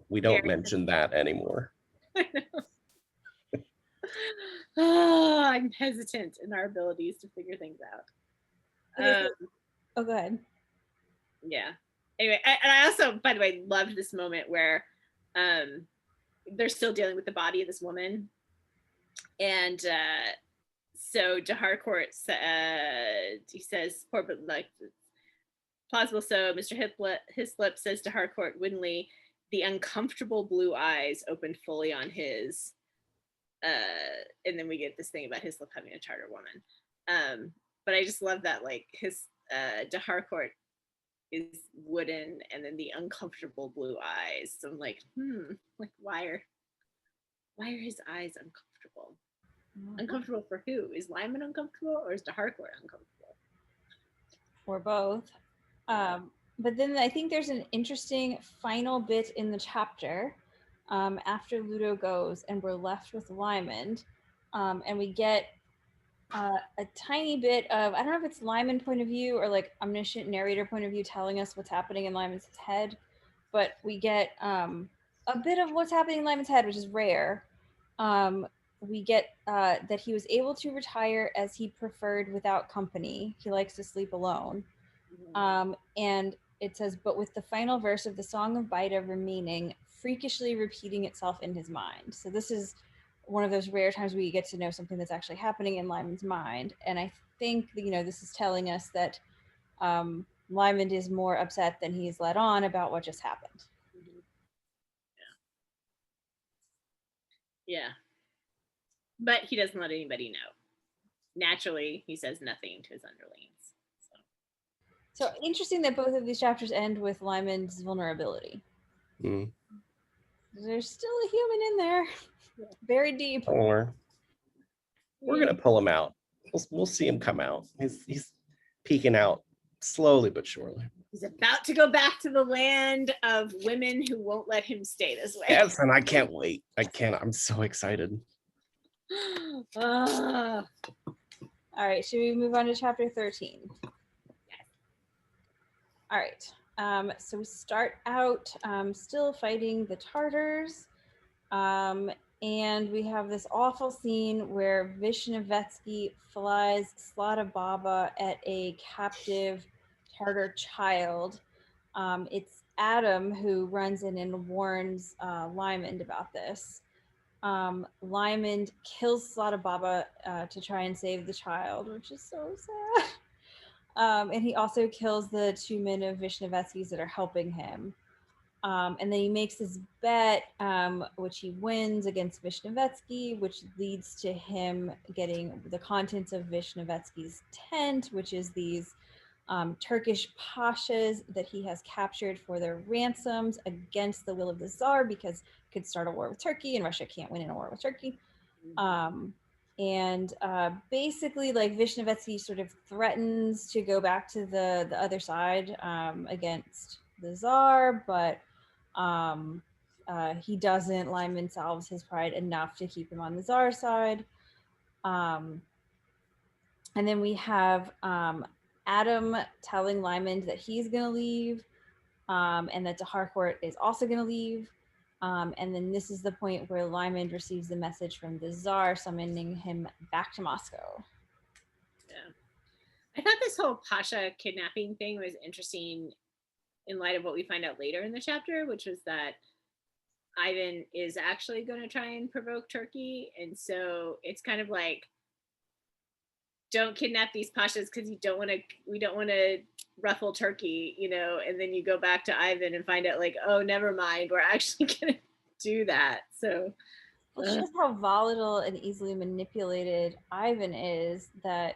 we don't mention that anymore. I know. Oh, I'm hesitant in our abilities to figure things out. Go ahead. Yeah. Anyway, and I also, by the way, loved this moment where they're still dealing with the body of this woman. And so de Harcourt, he says, poor, but like, plausible. So Mr. Hislop says to Harcourt woodenly, the uncomfortable blue eyes opened fully on his. And then we get this thing about Hislop having a Tartar woman. But I just love that, like, his de Harcourt is wooden, and then the uncomfortable blue eyes. So I'm like, like why are his eyes uncomfortable? Uncomfortable for who? Is Lyman uncomfortable, or is de Harcourt uncomfortable? For both. But then I think there's an interesting final bit in the chapter after Ludo goes and we're left with Lymond, and we get a tiny bit of, I don't know if it's Lyman point of view or like omniscient narrator point of view telling us what's happening in Lyman's head, but we get a bit of what's happening in Lyman's head, which is rare. We get that he was able to retire as he preferred without company. He likes to sleep alone. And it says, but with the final verse of the Song of Baida remaining, freakishly repeating itself in his mind. So this is one of those rare times where you get to know something that's actually happening in Lyman's mind. And I think, you know, this is telling us that Lyman is more upset than he's let on about what just happened. Yeah. But he doesn't let anybody know. Naturally, he says nothing to his underlings. So interesting that both of these chapters end with Lyman's vulnerability. Mm. There's still a human in there, very deep. Or we're gonna pull him out. We'll see him come out. He's peeking out slowly but surely. He's about to go back to the land of women who won't let him stay this way. Yes, and I can't wait. I'm so excited. All right, should we move on to chapter 13? Yes. All right, so we start out still fighting the Tartars, and we have this awful scene where Vishnevetsky flies Slata Baba at a captive Tartar child. It's Adam who runs in and warns Lymond about this. Lyman kills Slata Baba to try and save the child, which is so sad. And he also kills the 2 men of Vishnevetsky's that are helping him. And then he makes this bet, which he wins against Vishnevetsky, which leads to him getting the contents of Vishnevetsky's tent, which is these Turkish pashas that he has captured for their ransoms against the will of the Tsar, because he could start a war with Turkey and Russia can't win in a war with Turkey. Basically, like, Vishnevetsky sort of threatens to go back to the other side against the Tsar, but he doesn't. Lyman salves his pride enough to keep him on the Tsar side. And then we have Adam telling Lyman that he's going to leave, and that Harcourt is also going to leave. And then this is the point where Lyman receives the message from the Tsar summoning him back to Moscow. Yeah. I thought this whole Pasha kidnapping thing was interesting in light of what we find out later in the chapter, which was that Ivan is actually going to try and provoke Turkey. And so it's kind of like, don't kidnap these pashas because we don't want to ruffle Turkey, you know, and then you go back to Ivan and find out like, oh, never mind, we're actually going to do that. So it shows how volatile and easily manipulated Ivan is, that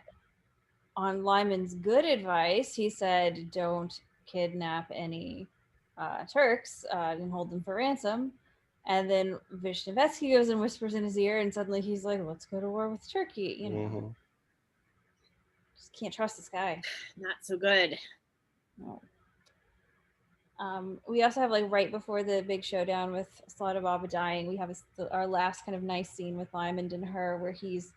on Lyman's good advice, he said, don't kidnap any Turks and hold them for ransom. And then Vishnevetsky goes and whispers in his ear, and suddenly he's like, let's go to war with Turkey, you know. Mm-hmm. Just can't trust this guy. Not so good. No. We also have, like, right before the big showdown with Slata Baba dying, we have our last kind of nice scene with Lyman and her, where he's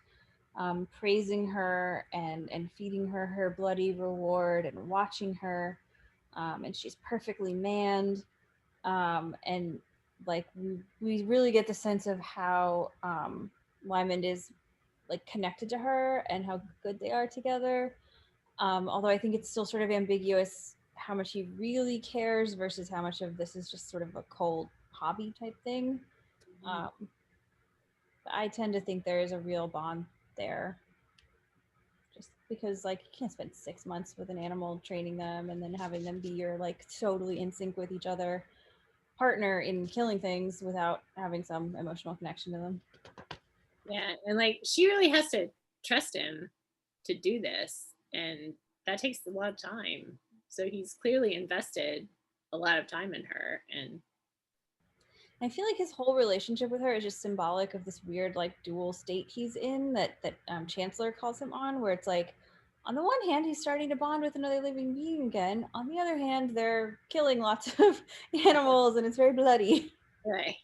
praising her and feeding her bloody reward and watching her, and she's perfectly manned, and like we really get the sense of how Lyman is like connected to her and how good they are together, although I think it's still sort of ambiguous how much he really cares versus how much of this is just sort of a cold hobby type thing. I tend to think there is a real bond there, just because, like, you can't spend 6 months with an animal training them and then having them be your, like, totally in sync with each other partner in killing things without having some emotional connection to them. Yeah, and like she really has to trust him to do this, and that takes a lot of time. So he's clearly invested a lot of time in her, and I feel like his whole relationship with her is just symbolic of this weird, like, dual state he's in that Chancellor calls him on, where it's like on the one hand, he's starting to bond with another living being again. On the other hand, they're killing lots of animals and it's very bloody. Right.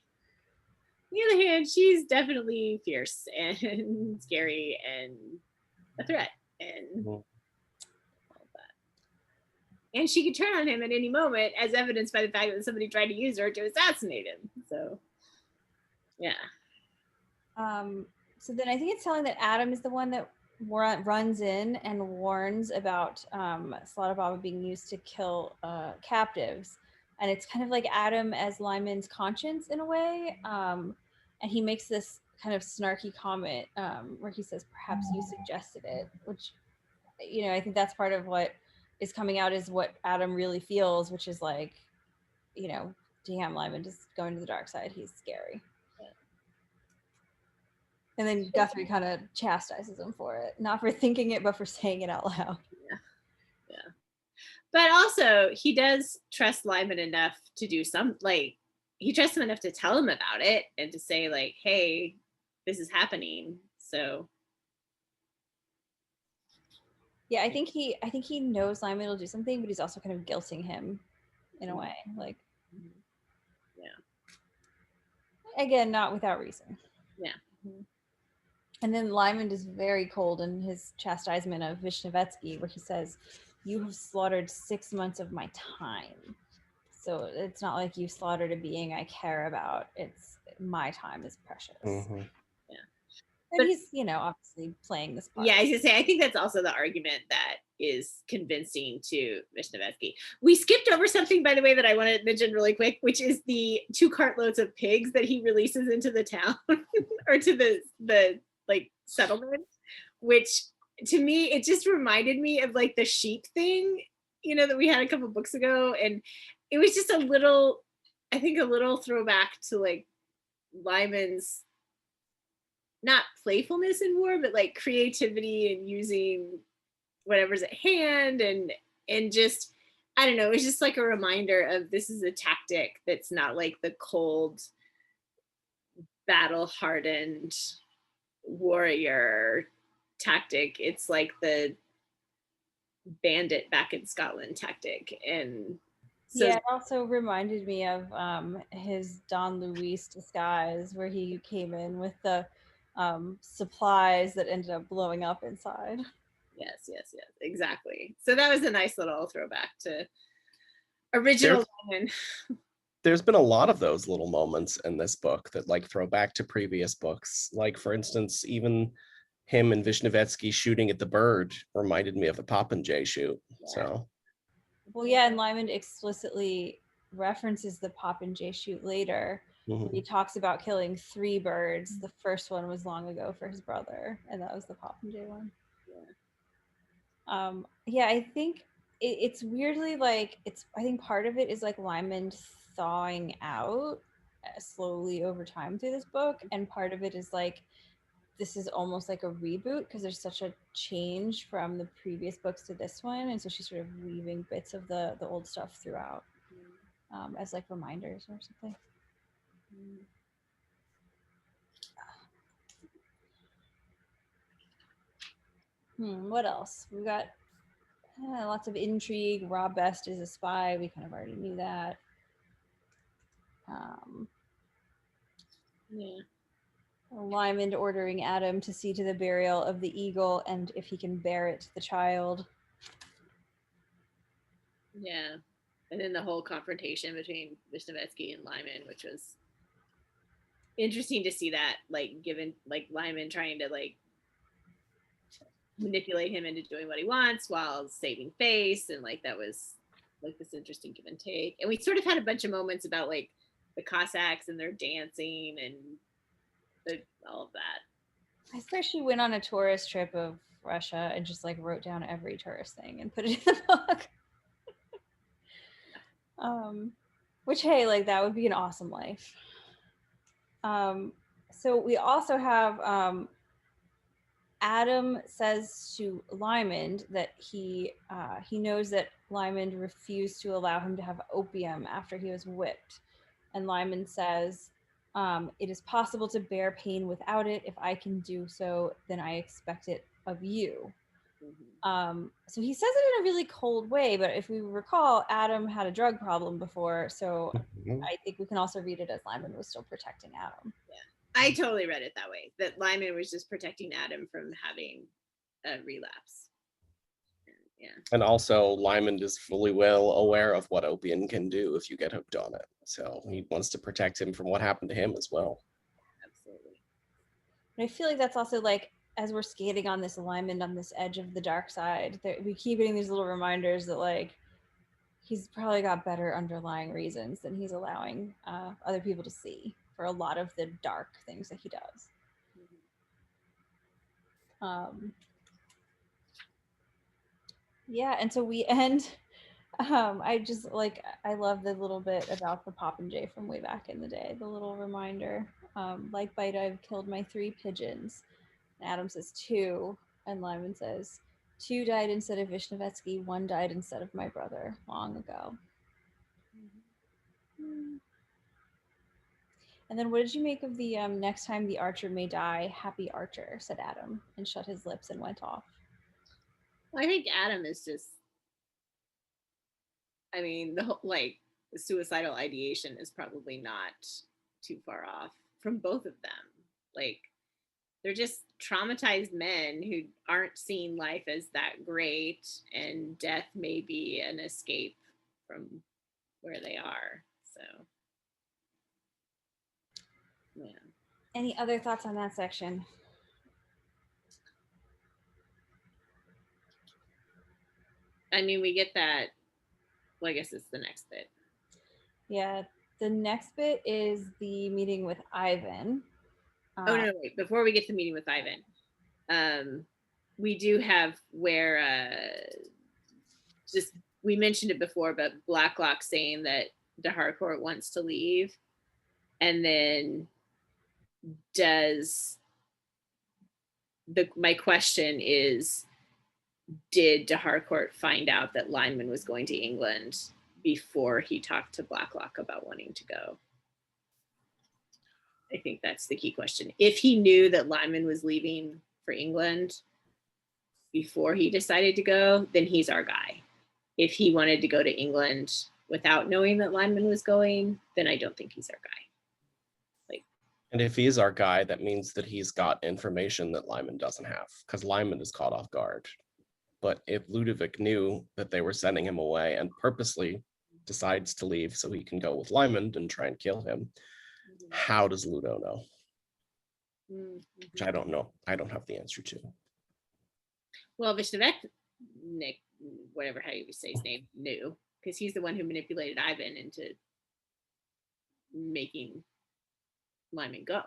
On the other hand, she's definitely fierce and scary and a threat and all that. And she could turn on him at any moment, as evidenced by the fact that somebody tried to use her to assassinate him. So, yeah. So then I think it's telling that Adam is the one that runs in and warns about Slata Baba being used to kill captives. And it's kind of like Adam as Lyman's conscience in a way. And he makes this kind of snarky comment where he says, perhaps you suggested it, which, you know, I think that's part of what is coming out is what Adam really feels, which is like, you know, damn, Lyman just going to the dark side. He's scary. And then Guthrie kind of chastises him for it, not for thinking it, but for saying it out loud. Yeah. But also, he does trust Lyman enough to do some, like, he trusts him enough to tell him about it and to say, like, hey, this is happening. So. Yeah, I think he knows Lyman will do something, but he's also kind of guilting him in a way. Like, yeah. Again, not without reason. Yeah. And then Lyman is very cold in his chastisement of Vishnevetsky, where he says, you have slaughtered 6 months of my time. So it's not like you slaughtered a being I care about. It's my time is precious. Mm-hmm. Yeah. But he's, you know, obviously playing this part. Yeah, I was gonna say, I think that's also the argument that is convincing to Vishnevetsky. We skipped over something, by the way, that I want to mention really quick, which is the 2 cartloads of pigs that he releases into the town or to the like settlement, which to me, it just reminded me of like the sheep thing, you know, that we had a couple books ago. And it was just a little throwback to like Lyman's not playfulness in war, but like creativity and using whatever's at hand and just, I don't know, it's just like a reminder of this is a tactic that's not like the cold, battle hardened warrior tactic. It's like the bandit back in Scotland tactic. And so yeah, it also reminded me of his Don Luis disguise, where he came in with the supplies that ended up blowing up inside. yes, exactly. So that was a nice little throwback to original Lyman. There's been a lot of those little moments in this book that like throw back to previous books. Like, for instance, even him and Vishnevetsky shooting at the bird reminded me of the Popinjay shoot. Yeah. So, well, yeah, and Lyman explicitly references the Popinjay shoot later. Mm-hmm. He talks about killing 3 birds. The first one was long ago for his brother, and that was the Popinjay one. Yeah, I think it's weirdly like I think part of it is like Lyman thawing out slowly over time through this book, and part of it is like this is almost like a reboot because there's such a change from the previous books to this one, and so she's sort of weaving bits of the old stuff throughout as like reminders or something. What else? We've got lots of intrigue. Rob Best is a spy. We kind of already knew that. Yeah. Lymond ordering Adam to see to the burial of the eagle and if he can bear it to the child. Yeah. And then the whole confrontation between Vishnevetsky and Lyman, which was interesting to see that, like, given like Lyman trying to like manipulate him into doing what he wants while saving face, and like that was like this interesting give and take. And we sort of had a bunch of moments about like the Cossacks and their dancing and all of that. I swear she went on a tourist trip of Russia and just like wrote down every tourist thing and put it in the book. Which, hey, like that would be an awesome life. So we also have Adam says to Lymond that he knows that Lymond refused to allow him to have opium after he was whipped. And Lymond says, it is possible to bear pain without it. If I can do so, then I expect it of you. So he says it in a really cold way, but if we recall, Adam had a drug problem before, so I think we can also read it as Lyman was still protecting Adam. Yeah, I totally read it that way, that Lyman was just protecting Adam from having a relapse. Yeah. And also, Lyman is fully well aware of what opium can do if you get hooked on it. So he wants to protect him from what happened to him as well. Absolutely. And I feel like that's also like, as we're skating on this alignment on this edge of the dark side, we keep getting these little reminders that like he's probably got better underlying reasons than he's allowing other people to see for a lot of the dark things that he does. Yeah, and so we end. I just like, I love the little bit about the popinjay from way back in the day, the little reminder. Like bite, I've killed my 3 pigeons. And Adam says 2, and Lyman says 2 died instead of Vishnevetsky, 1 died instead of my brother long ago. And then what did you make of the next time the archer may die, happy archer, said Adam, and shut his lips and went off. Well, I think Adam is just, I mean, the whole, like, the suicidal ideation is probably not too far off from both of them. Like, they're just traumatized men who aren't seeing life as that great, and death may be an escape from where they are. So, yeah. Any other thoughts on that section? I mean, we get that. Well, I guess it's the next bit. Yeah, the next bit is the meeting with Ivan. Oh no, wait! Before we get to the meeting with Ivan, we do have where just, we mentioned it before, but Blacklock saying that the Harcourt wants to leave, and then my question is, did de Harcourt find out that Lyman was going to England before he talked to Blacklock about wanting to go? I think that's the key question. If he knew that Lyman was leaving for England before he decided to go, then he's our guy. If he wanted to go to England without knowing that Lyman was going, then I don't think he's our guy. And if he's our guy, that means that he's got information that Lyman doesn't have, because Lyman is caught off guard. But if Ludovic knew that they were sending him away and purposely decides to leave so he can go with Lyman and try and kill him, how does Ludo know? Which I don't know. I don't have the answer to. Well, Nick, whatever, how you say his name, knew, because he's the one who manipulated Ivan into making Lyman go.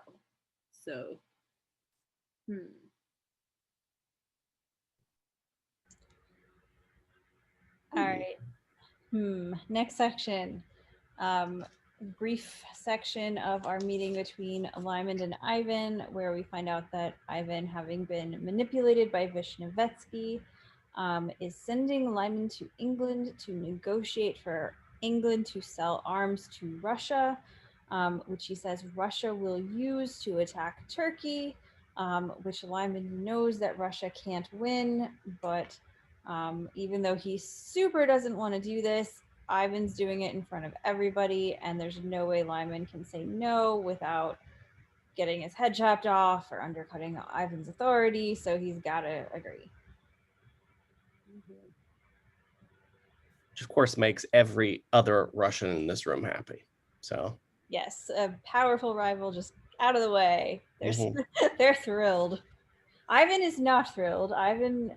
So, All right. Next section. Brief section of our meeting between Lyman and Ivan, where we find out that Ivan, having been manipulated by Vishnevetsky, is sending Lyman to England to negotiate for England to sell arms to Russia, which he says Russia will use to attack Turkey, which Lyman knows that Russia can't win, but even though he super doesn't want to do this, Ivan's doing it in front of everybody, and there's no way Lyman can say no without getting his head chopped off or undercutting Ivan's authority, so he's got to agree. Which of course makes every other Russian in this room happy. So yes, a powerful rival just out of the way. They're thrilled. Ivan is not thrilled. Ivan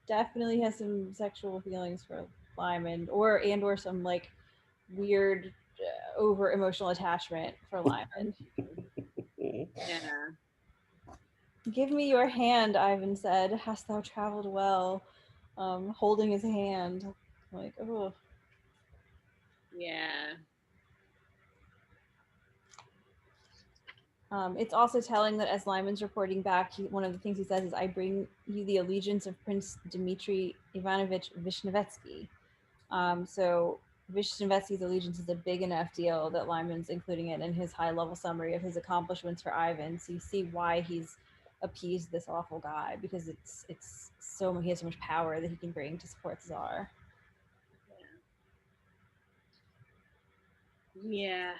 definitely has some sexual feelings for Lyman, or some like weird over emotional attachment for Lyman. yeah. Give me your hand, Ivan said. Hast thou traveled well? Holding his hand. Like, oh. Yeah. It's also telling that as Lyman's reporting back, one of the things he says is, I bring you the allegiance of Prince Dmitry Ivanovich Vishnevetsky. So Vishnevetsky's allegiance is a big enough deal that Lyman's including it in his high-level summary of his accomplishments for Ivan. So you see why he's appease this awful guy because it's so he has so much power that he can bring to support the Tsar. Yeah.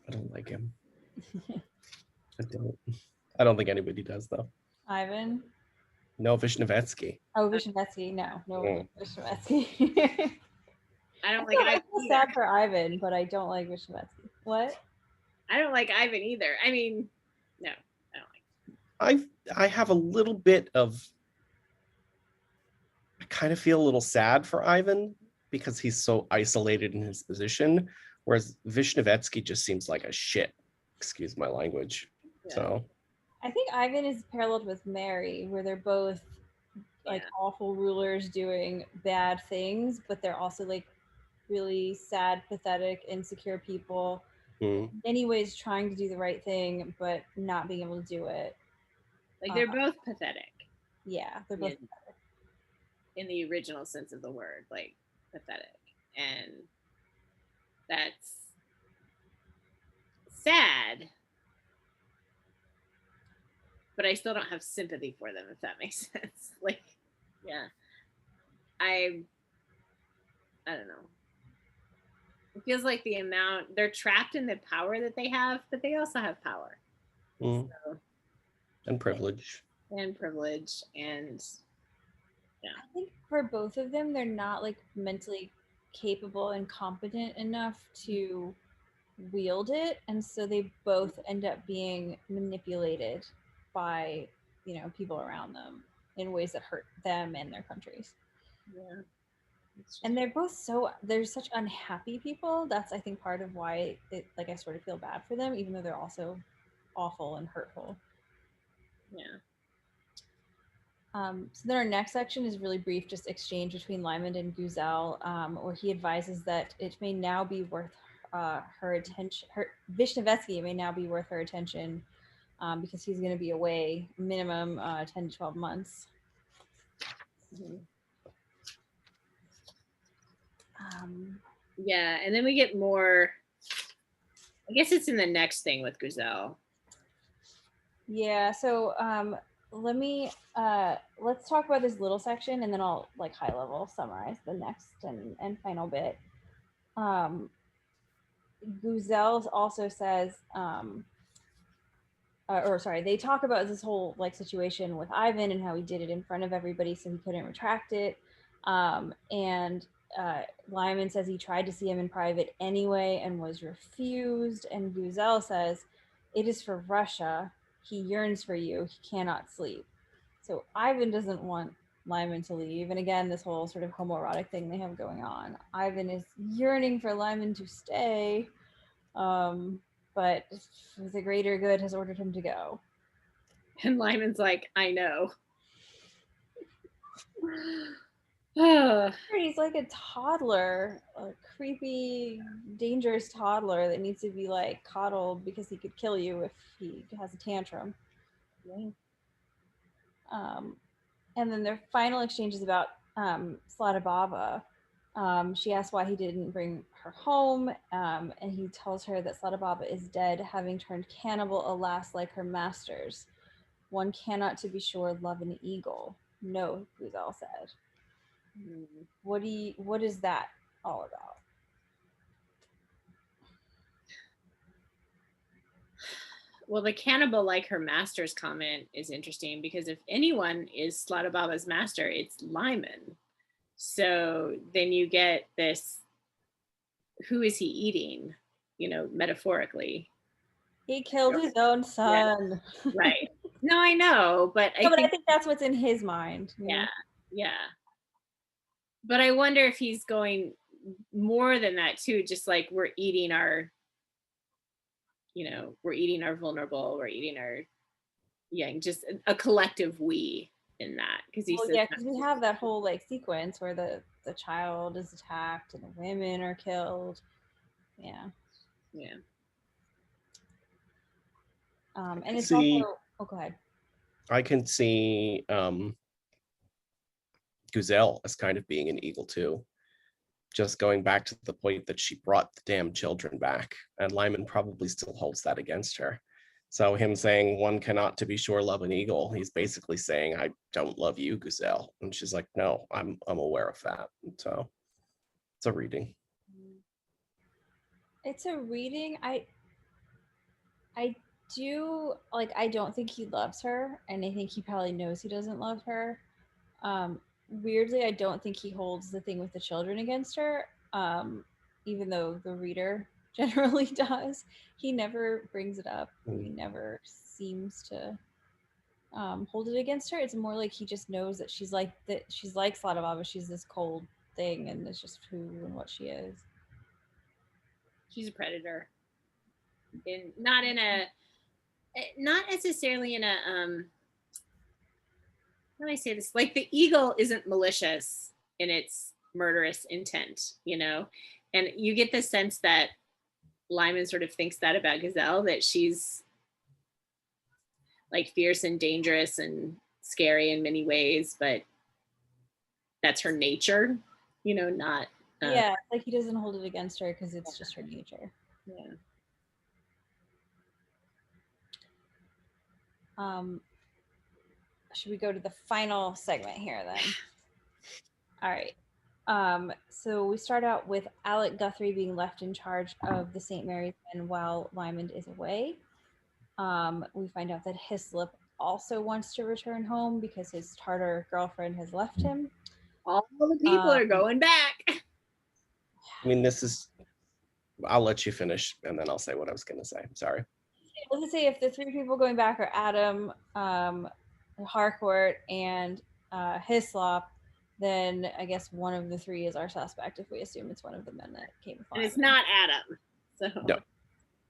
I don't like him. I don't think anybody does though. Ivan? No, Vishnevetsky. Oh, Vishnevetsky. No, Mm. Vishnevetsky. I don't I like feel Ivan sad either. for Ivan, but I don't like Vishnevetsky. What? I don't like Ivan either. I mean, no, I don't like. I have a little bit of. I kind of feel a little sad for Ivan because he's so isolated in his position, whereas Vishnevetsky just seems like a shit. Excuse my language. Yeah. So I think Ivan is paralleled with Mary, where they're both like awful rulers doing bad things, but they're also like really sad, pathetic, insecure people. Anyways, trying to do the right thing, but not being able to do it. Like they're both pathetic. Yeah, they're both pathetic. In the original sense of the word, like pathetic. And that's sad. But I still don't have sympathy for them, if that makes sense. Like, yeah. I don't know. It feels like the amount they're trapped in the power that they have, but they also have power. So, and privilege. And privilege. And yeah. I think for both of them, they're not like mentally capable and competent enough to wield it. And so they both end up being manipulated by, people around them in ways that hurt them and their countries. Yeah. And they're such unhappy people. That's, I think, part of why I sort of feel bad for them, even though they're also awful and hurtful. Yeah. So then our next section is really brief, just exchange between Lyman and Guzelle, where he advises that it may now be worth her attention. Vishnevetsky may now be worth her attention because he's going to be away minimum 10 to 12 months. Mm-hmm. Yeah, and then we get more. I guess it's in the next thing with Guzelle. Yeah, so let's talk about this little section and then I'll high level summarize the next and final bit. Guzelle also says they talk about this whole situation with Ivan and how he did it in front of everybody so he couldn't retract it, and Lyman says he tried to see him in private anyway and was refused, and Guzelle says it is for Russia. He yearns for you. He cannot sleep. So Ivan doesn't want Lyman to leave. And again, this whole sort of homoerotic thing they have going on. Ivan is yearning for Lyman to stay, but the greater good has ordered him to go. And Lyman's like, I know. He's like a toddler, a creepy, dangerous toddler that needs to be coddled because he could kill you if he has a tantrum. Yeah. And then their final exchange is about Slata Baba. She asks why he didn't bring her home, and he tells her that Slata Baba is dead, having turned cannibal, alas, like her masters. One cannot, to be sure, love an eagle. No, Guzelle said. What is that all about? Well, the cannibal like her master's comment is interesting because if anyone is Slata Baba's master, it's Lyman. So then you get this, who is he eating, metaphorically? He killed his own son. Yeah. Right. No, I know, but I think that's what's in his mind. Yeah. Yeah. But I wonder if he's going more than that too, just like we're eating our vulnerable, we're eating our just a collective we in that, because because we have that whole sequence where the child is attacked and the women are killed. Yeah. And it's also go ahead. I can see Guzelle as kind of being an eagle too. Just going back to the point that she brought the damn children back, and Lyman probably still holds that against her. So him saying one cannot to be sure love an eagle, he's basically saying, I don't love you, Guzelle. And she's like, no, I'm aware of that. So it's a reading. It's a reading. I do like, I don't think he loves her, and I think he probably knows he doesn't love her. Weirdly, I don't think he holds the thing with the children against her, even though the reader generally does. He never brings it up. He never seems to hold it against her. It's more like he just knows that she's like Slata Baba. She's this cold thing, and it's just who and what she is. She's a predator. Not necessarily in a how do I say this? Like, the eagle isn't malicious in its murderous intent, you know? And you get the sense that Lyman sort of thinks that about Guzelle, that she's like fierce and dangerous and scary in many ways, but that's her nature, you know, not. Yeah, like he doesn't hold it against her because it's just her nature. Yeah. Should we go to the final segment here then? All right. So we start out with Alec Guthrie being left in charge of the St. Mary's Men while Lymond is away. We find out that Hislop also wants to return home because his Tartar girlfriend has left him. All the people are going back. I mean, I'll let you finish and then I'll say what I was going to say. Sorry. Let's say if the three people going back are Adam, Harcourt, and Hislop, then I guess one of the three is our suspect if we assume it's one of the men that came with And it's not Adam. So. No.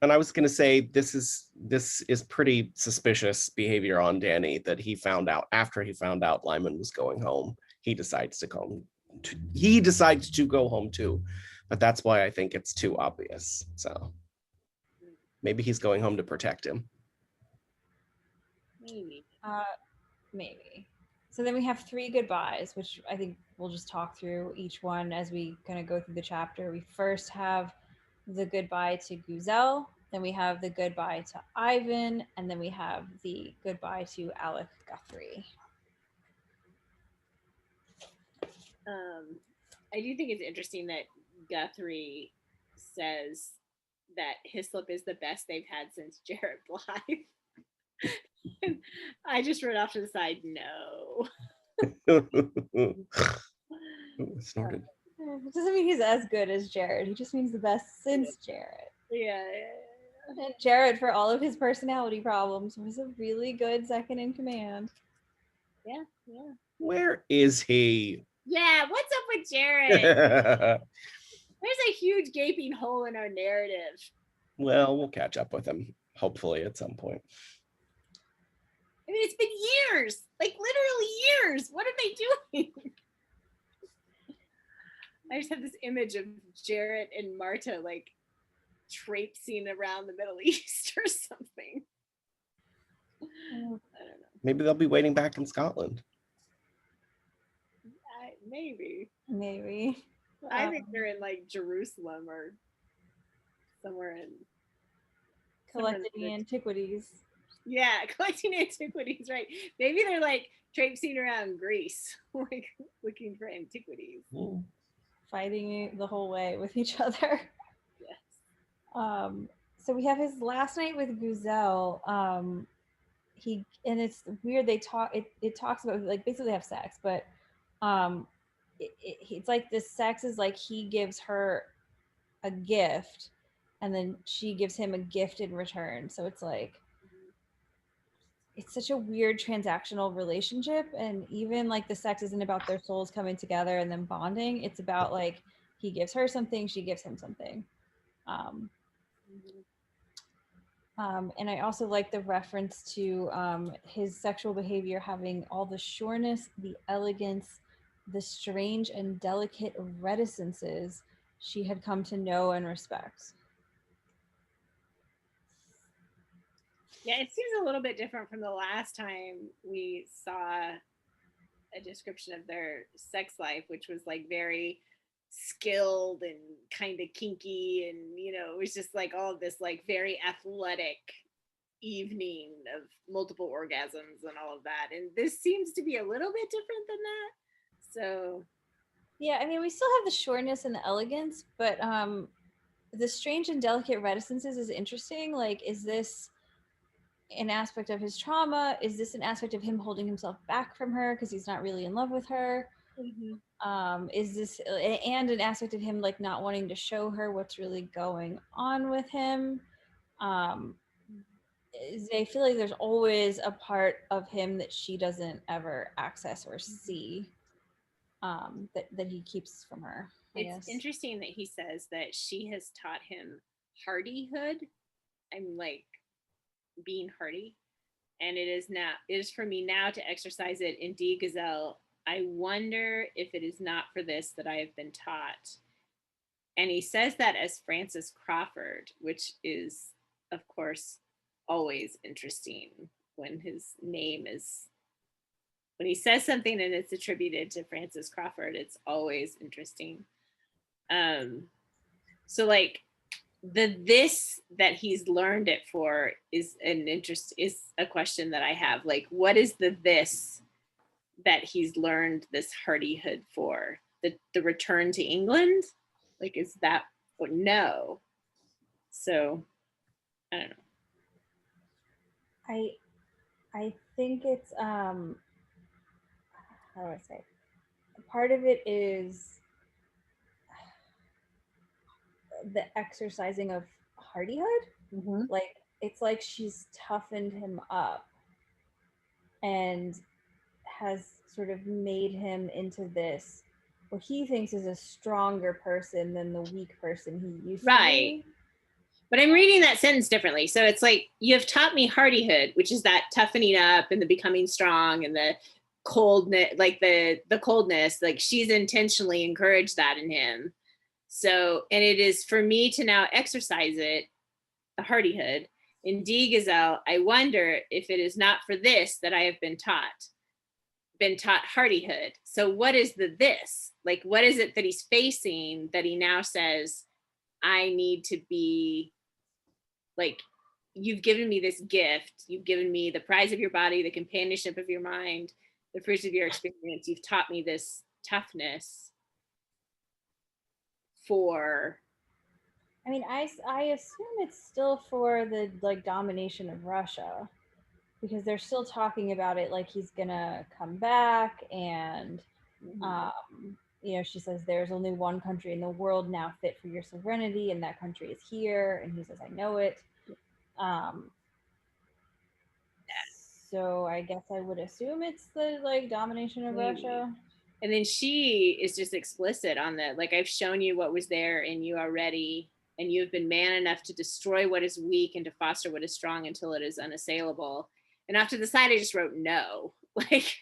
And I was going to say this is pretty suspicious behavior on Danny, that he found out after he found out Lyman was going home. He decides to go home too, but that's why I think it's too obvious. So maybe he's going home to protect him. Maybe. So then we have three goodbyes, which I think we'll just talk through each one as we kind of go through the chapter. We first have the goodbye to Guzelle, then we have the goodbye to Ivan, and then we have the goodbye to Alec Guthrie. I do think it's interesting that Guthrie says that Hislop is the best they've had since Jarrett Blythe. I just wrote off to the side, no. Snorted. It doesn't mean he's as good as Jared. He just means the best since Jared. Yeah. And Jared, for all of his personality problems, was a really good second in command. Yeah. Where is he? Yeah, what's up with Jared? There's a huge gaping hole in our narrative. Well, we'll catch up with him, hopefully, at some point. I mean, it's been years, like literally years. What are they doing? I just have this image of Jarrett and Marta like traipsing around the Middle East or something. I don't know. Maybe they'll be waiting back in Scotland. Maybe. I think they're in like Jerusalem or somewhere in collecting antiquities. Yeah, collecting antiquities, right? Maybe they're like traipsing around Greece, like looking for antiquities. Fighting the whole way with each other. Yes. So we have his last night with Guzelle. And it's weird. It talks about like basically they have sex, but it's like this sex is like he gives her a gift, and then she gives him a gift in return. So it's like it's such a weird transactional relationship, and even like the sex isn't about their souls coming together and then bonding. It's about like he gives her something, she gives him something. And I also like the reference to his sexual behavior having all the sureness, the elegance, the strange and delicate reticences she had come to know and respect. Yeah, it seems a little bit different from the last time we saw a description of their sex life, which was like very skilled and kind of kinky, and it was just like all of this like very athletic evening of multiple orgasms and all of that. And this seems to be a little bit different than that. So yeah, I mean, we still have the shortness and the elegance, but the strange and delicate reticences is interesting. Like, is this an aspect of his trauma? Is this an aspect of him holding himself back from her because he's not really in love with her? Is this and an aspect of him like not wanting to show her what's really going on with him? I feel like there's always a part of him that she doesn't ever access or see, that he keeps from her. It's interesting that he says that she has taught him hardihood. I'm like being hardy, and it is for me now to exercise it. Indeed, Guzelle, I wonder if it is not for this that I have been taught. And he says that as Francis Crawford, which is, of course, always interesting when his name is, when he says something and it's attributed to Francis Crawford, it's always interesting. So like this that he's learned it for is a question that I have. Like, what is the this that he's learned this hardihood for? The return to England? Like, is that, no. So I don't know. I think it's how do I say? Part of it is the exercising of hardihood. Like, it's like she's toughened him up and has sort of made him into this, what he thinks is a stronger person than the weak person he used to be. But I'm reading that sentence differently. So it's like, you have taught me hardihood, which is that toughening up and the becoming strong and the coldness, like the coldness, like she's intentionally encouraged that in him. So, and it is for me to now exercise it, the hardihood. Indeed, Guzelle, I wonder if it is not for this that I have been taught hardihood. So what is the this? Like, what is it that he's facing that he now says, I need to be, like, you've given me this gift. You've given me the prize of your body, the companionship of your mind, the fruits of your experience. You've taught me this toughness for, I mean, I assume it's still for the like domination of Russia, because they're still talking about it like he's gonna come back, and she says there's only one country in the world now fit for your sovereignty, and that country is here, and he says I know it. So I guess I would assume it's the like domination of Russia. And then she is just explicit on that, like, I've shown you what was there in you already, and you have been man enough to destroy what is weak and to foster what is strong until it is unassailable. And after the side, I just wrote no, like,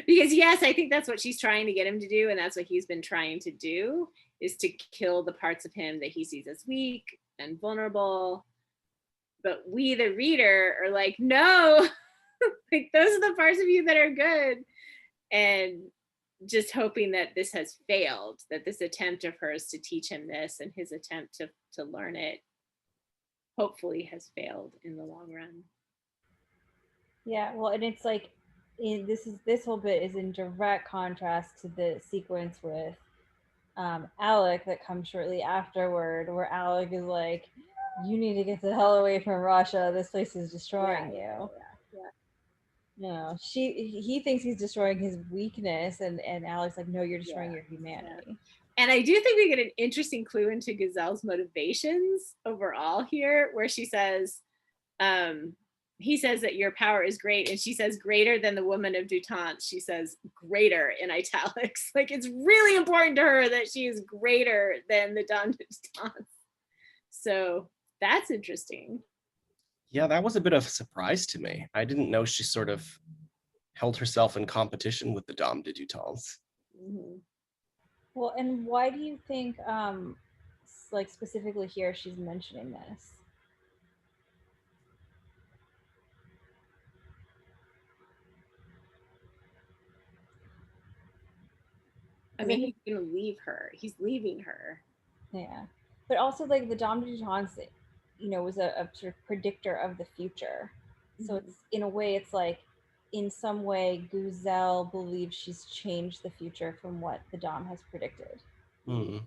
because yes, I think that's what she's trying to get him to do, and that's what he's been trying to do, is to kill the parts of him that he sees as weak and vulnerable. But we, the reader, are like, no, like, those are the parts of you that are good. And just hoping that this has failed, that this attempt of hers to teach him this and his attempt to learn it hopefully has failed in the long run. Yeah, well, and it's like, this whole bit is in direct contrast to the sequence with Alec that comes shortly afterward, where Alec is like, you need to get the hell away from Russia, this place is destroying you. No, he thinks he's destroying his weakness, and Alec's like, no, you're destroying your humanity. And I do think we get an interesting clue into Guzelle's motivations overall here, where she says, he says that your power is great, and she says greater than the woman of Dutante. She says greater in italics. Like, it's really important to her that she is greater than the Dame de Dutante. So that's interesting. Yeah, that was a bit of a surprise to me. I didn't know she sort of held herself in competition with the Dame de Dutantes. Well, and why do you think, like specifically here, she's mentioning this? I mean, he's gonna leave her. He's leaving her. Yeah, but also like the Dame de Chance, you know, was a sort of predictor of the future. So it's in a way, it's like in some way, Guzelle believes she's changed the future from what the Dom has predicted. Mm.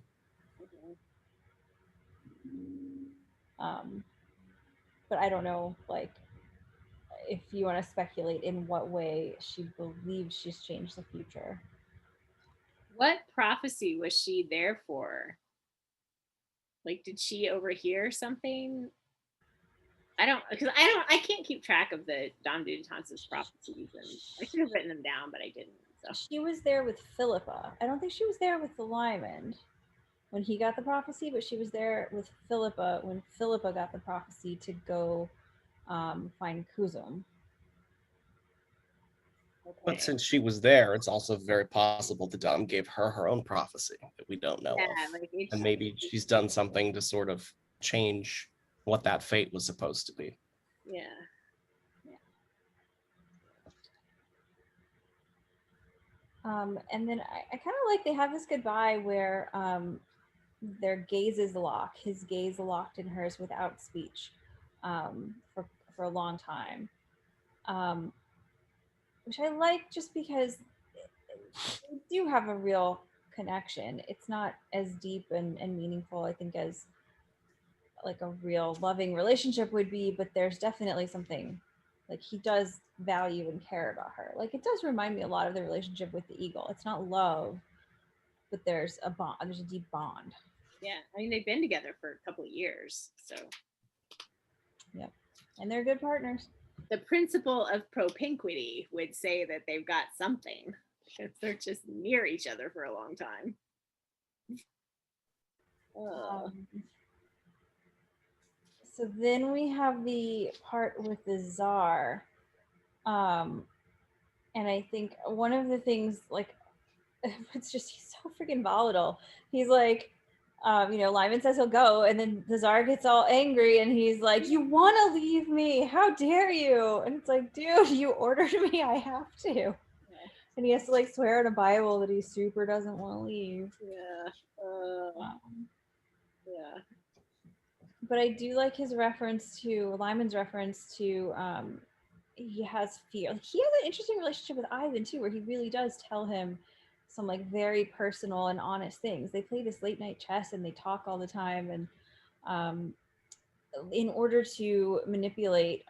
But I don't know, like, if you want to speculate in what way she believes she's changed the future. What prophecy was she there for? Like, did she overhear something? I can't keep track of the Dom Dutance's prophecies, and I should have written them down, but I didn't. So She was there with Philippa. I don't think she was there with the Lymond when he got the prophecy, but she was there with Philippa when Philippa got the prophecy to go find Kuzum. But since she was there, it's also very possible the Dom gave her her own prophecy that we don't know of. like And maybe she's done something to sort of change what that fate was supposed to be. Yeah. And then I kind of like they have this goodbye where their gazes lock, his gaze locked in hers without speech for a long time. Which I like just because they do have a real connection. It's not as deep and meaningful, I think, as like a real loving relationship would be, but there's definitely something like he does value and care about her. Like it does remind me a lot of the relationship with the eagle. It's not love, but there's a bond, there's a deep bond. Yeah, I mean they've been together for a couple of years, so. Yep, and they're good partners. The principle of propinquity would say that they've got something because they're just near each other for a long time. So then we have the part with the Tsar. And I think one of the things, like, it's just, he's so freaking volatile. He's like, you know, Lyman says he'll go, and then the Tsar gets all angry, and he's like, "You want to leave me? How dare you?" And it's like, dude, you ordered me, I have to. Yeah. And he has to like swear in a Bible that he super doesn't want to leave. Yeah. Yeah. But I do like his reference to Lyman's reference to he has fear. Like, he has an interesting relationship with Ivan too, where he really does tell him some like very personal and honest things. They play this late night chess and they talk all the time, and in order to manipulate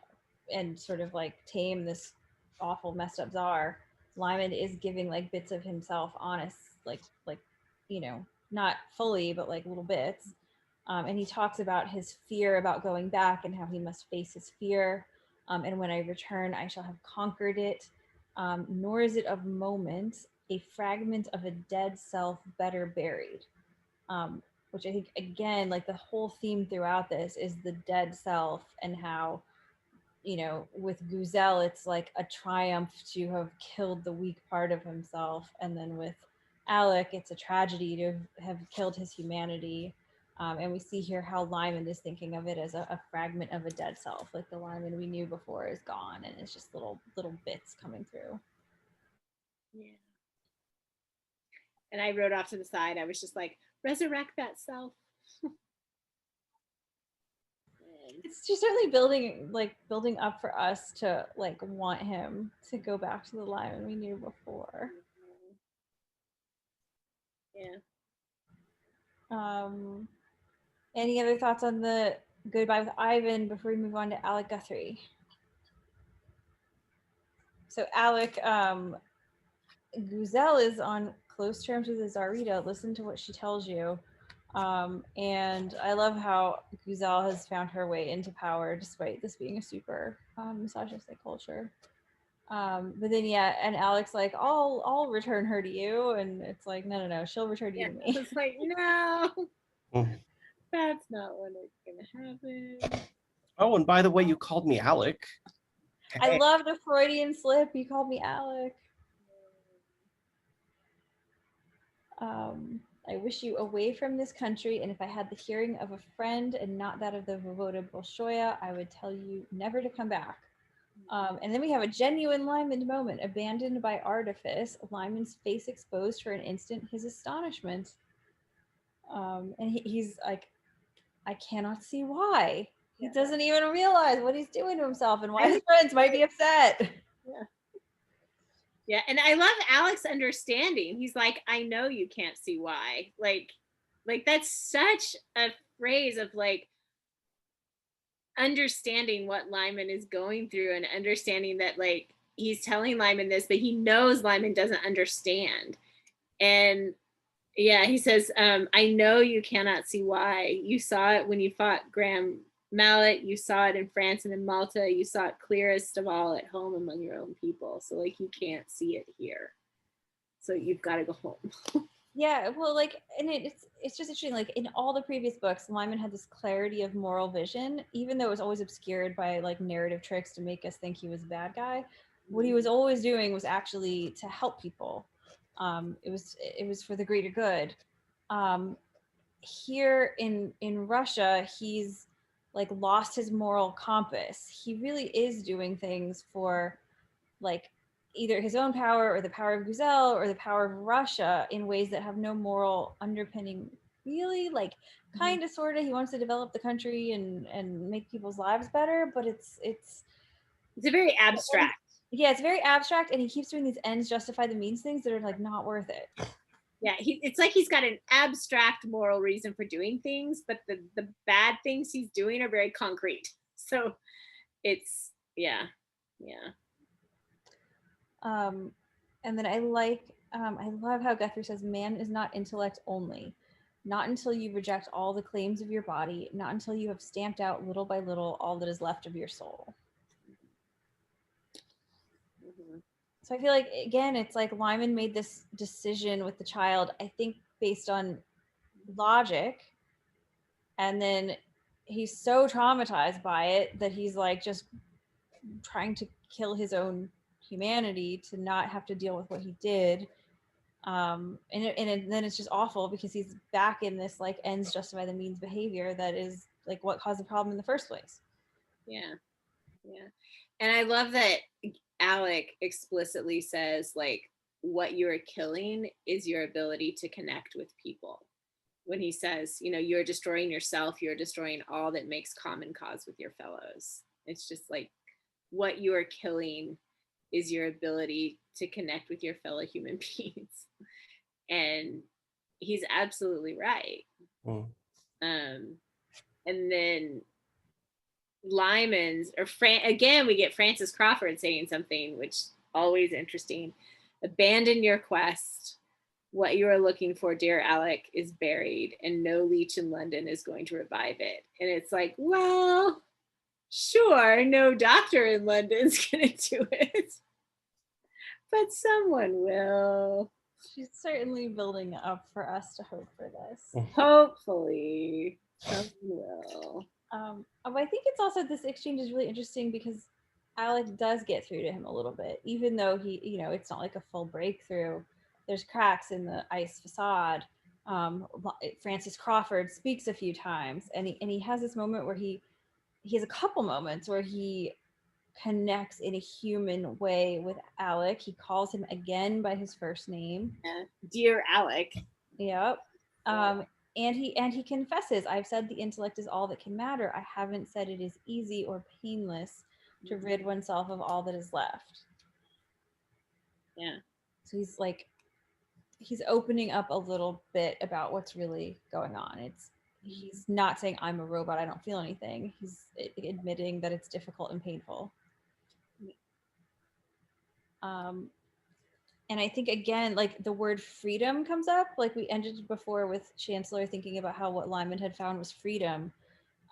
and sort of like tame this awful messed up Tsar, Lyman is giving like bits of himself honest, like you know, not fully but like little bits. And he talks about his fear about going back and how he must face his fear. And when I return, I shall have conquered it. Nor is it of moment, a fragment of a dead self better buried. Which I think, again, like the whole theme throughout this is the dead self, and how, you know, with Guzelle, it's like a triumph to have killed the weak part of himself. And then with Alec, it's a tragedy to have killed his humanity. And we see here how Lyman is thinking of it as a fragment of a dead self. Like the Lyman we knew before is gone, and it's just little bits coming through. Yeah. And I wrote off to the side, I was just like, resurrect that self. It's just certainly building up for us to like want him to go back to the Lyman we knew before. Yeah. Any other thoughts on the goodbye with Ivan before we move on to Alec Guthrie? So Alec, Guzelle is on close terms with his Zarita. Listen to what she tells you. And I love how Guzelle has found her way into power despite this being a super misogynistic culture. But then yeah, and Alec's like, I'll return her to you, and it's like, no, she'll return you to me. It's like, no, that's not what it's gonna happen. Oh, and by the way, you called me Alec. Hey. I love the Freudian slip. You called me Alec. I wish you away from this country, and if I had the hearing of a friend and not that of the Vovoda Bolshoya, I would tell you never to come back. And then we have a genuine Lyman moment, abandoned by artifice, Lyman's face exposed for an instant, his astonishment. And he's like, I cannot see why. He doesn't even realize what he's doing to himself and why his friends might be upset. Yeah, and I love Alec's understanding. He's like, I know you can't see why. Like that's such a phrase of like understanding what Lyman is going through and understanding that like he's telling Lyman this, but he knows Lyman doesn't understand. And yeah, he says, I know you cannot see why. You saw it when you fought Graham Mallet. You saw it in France and in Malta. You saw it clearest of all at home among your own people. So like you can't see it here. So you've got to go home. Yeah, well, like, and it's just interesting. Like in all the previous books, Lyman had this clarity of moral vision, even though it was always obscured by like narrative tricks to make us think he was a bad guy. What he was always doing was actually to help people. It was for the greater good. Here in Russia, he's like lost his moral compass. He really is doing things for like either his own power or the power of Guzelle or the power of Russia in ways that have no moral underpinning, really. Like kind of sort of he wants to develop the country and make people's lives better, but it's a very abstract. Yeah, it's very abstract, and he keeps doing these ends justify the means things that are like not worth it. Yeah, it's like he's got an abstract moral reason for doing things, but the bad things he's doing are very concrete. So it's yeah. And then I love how Guthrie says, man is not intellect only. Not until you reject all the claims of your body, not until you have stamped out little by little all that is left of your soul. So I feel like, again, it's like Lyman made this decision with the child, I think based on logic, and then he's so traumatized by it that he's like just trying to kill his own humanity to not have to deal with what he did. And then it's just awful because he's back in this like ends justify the means behavior that is like what caused the problem in the first place. Yeah. And I love that Alec explicitly says like what you are killing is your ability to connect with people. When he says, you know, you're destroying yourself, you're destroying all that makes common cause with your fellows. It's just like what you are killing is your ability to connect with your fellow human beings. And he's absolutely right. And then Lyman's, or again, we get Francis Crawford saying something, which always interesting. Abandon your quest. What you are looking for, dear Alec, is buried, and no leech in London is going to revive it. And it's like, well, sure, no doctor in London's going to do it, but someone will. She's certainly building up for us to hope for this. Hopefully, someone will. I think it's also, this exchange is really interesting because Alec does get through to him a little bit, even though he, you know, it's not like a full breakthrough. There's cracks in the ice facade. Francis Crawford speaks a few times, and he has this moment where he has a couple moments where he connects in a human way with Alec. He calls him again by his first name. Yeah. Dear Alec. Yep. And he confesses, I've said the intellect is all that can matter. I haven't said it is easy or painless to rid oneself of all that is left. Yeah. So he's opening up a little bit about what's really going on. He's not saying I'm a robot, I don't feel anything. He's admitting that it's difficult and painful. And I think, again, like the word freedom comes up, like we ended before with Chancellor thinking about how what Lyman had found was freedom.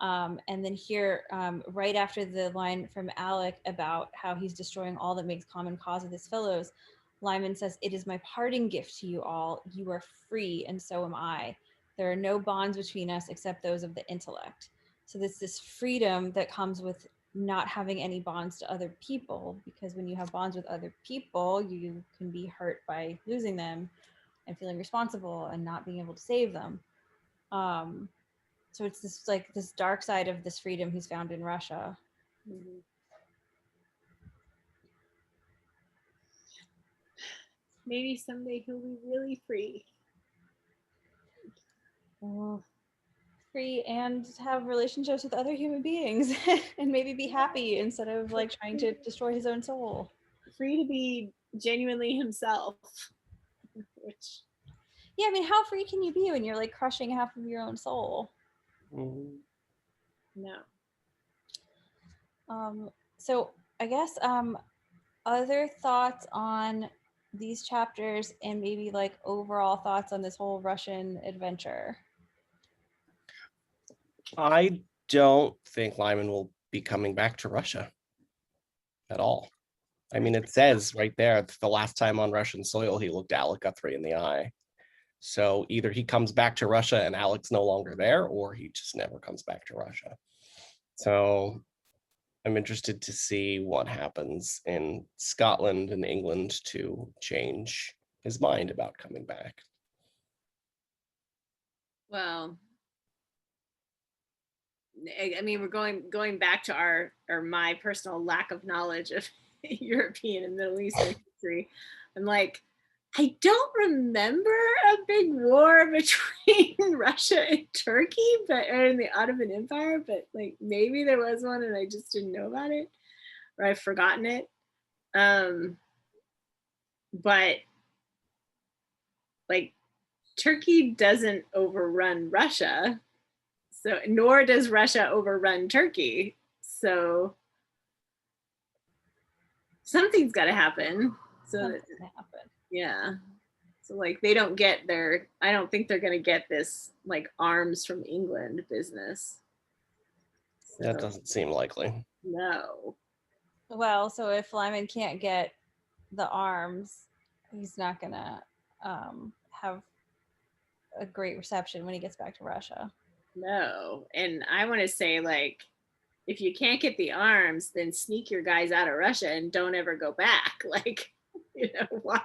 And then here, right after the line from Alec about how he's destroying all that makes common cause with his fellows, Lyman says, it is my parting gift to you all. You are free, and so am I. There are no bonds between us except those of the intellect. So this freedom that comes with not having any bonds to other people, because when you have bonds with other people, you can be hurt by losing them and feeling responsible and not being able to save them. So it's this dark side of this freedom he's found in Russia. maybe someday he'll be really free. Free and have relationships with other human beings and maybe be happy instead of like trying to destroy his own soul. Free to be genuinely himself. Which, yeah, I mean, how free can you be when you're like crushing half of your own soul? no. So I guess other thoughts on these chapters and maybe like overall thoughts on this whole Russian adventure. I don't think Lyman will be coming back to Russia at all. I mean, it says right there, the last time on Russian soil, he looked Alec Guthrie in the eye. So either he comes back to Russia and Alec's no longer there, or he just never comes back to Russia. So I'm interested to see what happens in Scotland and England to change his mind about coming back. Well, I mean, we're going back to our or my personal lack of knowledge of European and Middle Eastern history. I'm like, I don't remember a big war between Russia and Turkey, or in the Ottoman Empire, but like maybe there was one and I just didn't know about it, or I've forgotten it. But like Turkey doesn't overrun Russia, so nor does Russia overrun Turkey. So something's got to happen. Yeah. So like they don't get I don't think they're going to get this like arms from England business. So, that doesn't seem likely. No. Well, so if Lyman can't get the arms, he's not going to have a great reception when he gets back to Russia. No. And I want to say, like, if you can't get the arms, then sneak your guys out of Russia and don't ever go back. Like, you know, why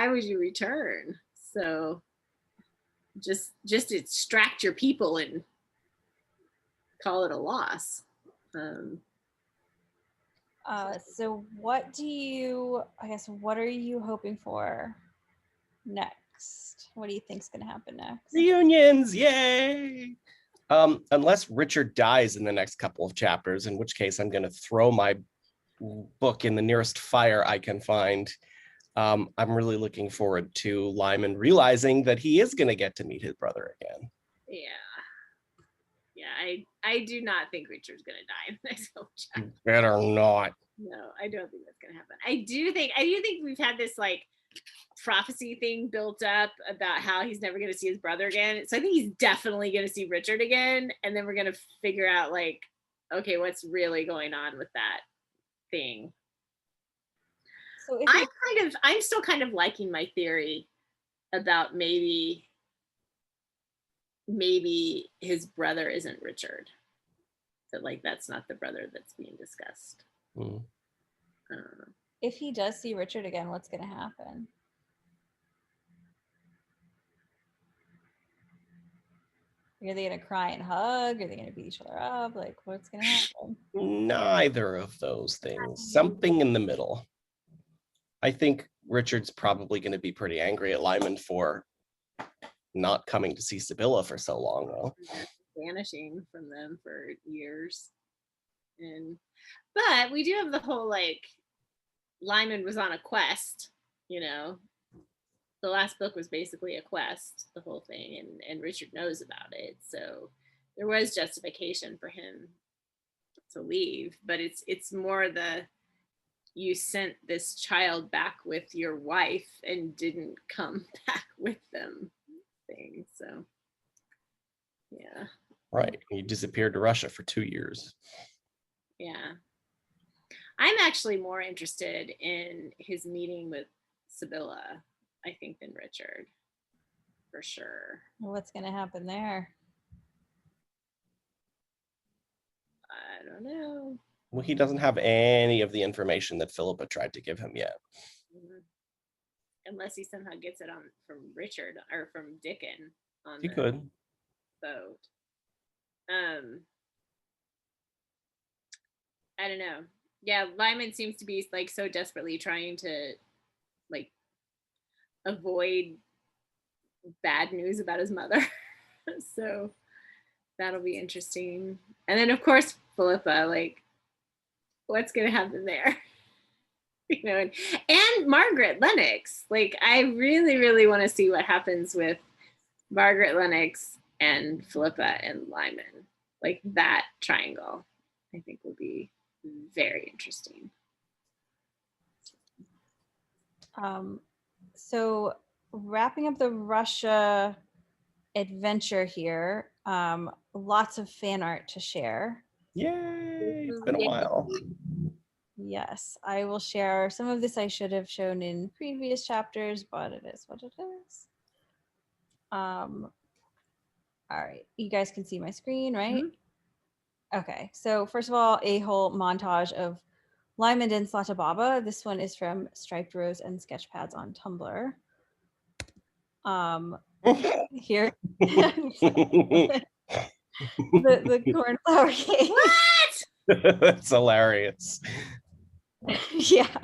would you return? So just extract your people and call it a loss. So what are you hoping for next? What do you think's going to happen next? Reunions, yay! Unless Richard dies in the next couple of chapters, in which case I'm going to throw my book in the nearest fire I can find. I'm really looking forward to Lyman realizing that he is going to get to meet his brother again. Yeah, I do not think Richard's going to die in the next couple chapters. Better not. No, I don't think that's going to happen. I do think we've had this like prophecy thing built up about how he's never going to see his brother again. So I think he's definitely going to see Richard again, and then we're going to figure out like, okay, what's really going on with that thing. So I'm still kind of liking my theory about maybe his brother isn't Richard. That like that's not the brother that's being discussed. If he does see Richard again, what's going to happen? Are they going to cry and hug? Are they going to beat each other up? Like, what's going to happen? Neither of those things. Something in the middle. I think Richard's probably going to be pretty angry at Lyman for not coming to see Sibylla for so long, though. Vanishing from them for years. But we do have the whole like Lyman was on a quest, you know. The last book was basically a quest, the whole thing, and Richard knows about it. So there was justification for him to leave, but it's more the you sent this child back with your wife and didn't come back with them thing. So yeah. Right. He disappeared to Russia for 2 years. Yeah. I'm actually more interested in his meeting with Sibylla, I think, than Richard, for sure. What's going to happen there? I don't know. Well, he doesn't have any of the information that Philippe tried to give him yet. Unless he somehow gets it from Richard or from Dickon on he the could. boat. I don't know. Yeah, Lyman seems to be like so desperately trying to like avoid bad news about his mother. So that'll be interesting. And then of course Philippa, like what's gonna happen there? You know, and Margaret Lennox. Like I really, really want to see what happens with Margaret Lennox and Philippa and Lyman. Like that triangle, I think will be very interesting. So wrapping up the Russia adventure here, lots of fan art to share. Yay! It's been a while. Yes, I will share. Some of this I should have shown in previous chapters, but it is what it is. All right, you guys can see my screen, right? Okay, so first of all, a whole montage of Lyman and Slata Baba. This one is from Striped Rose and Sketchpads on Tumblr. Here, the cornflower cake. What? That's hilarious. Yeah,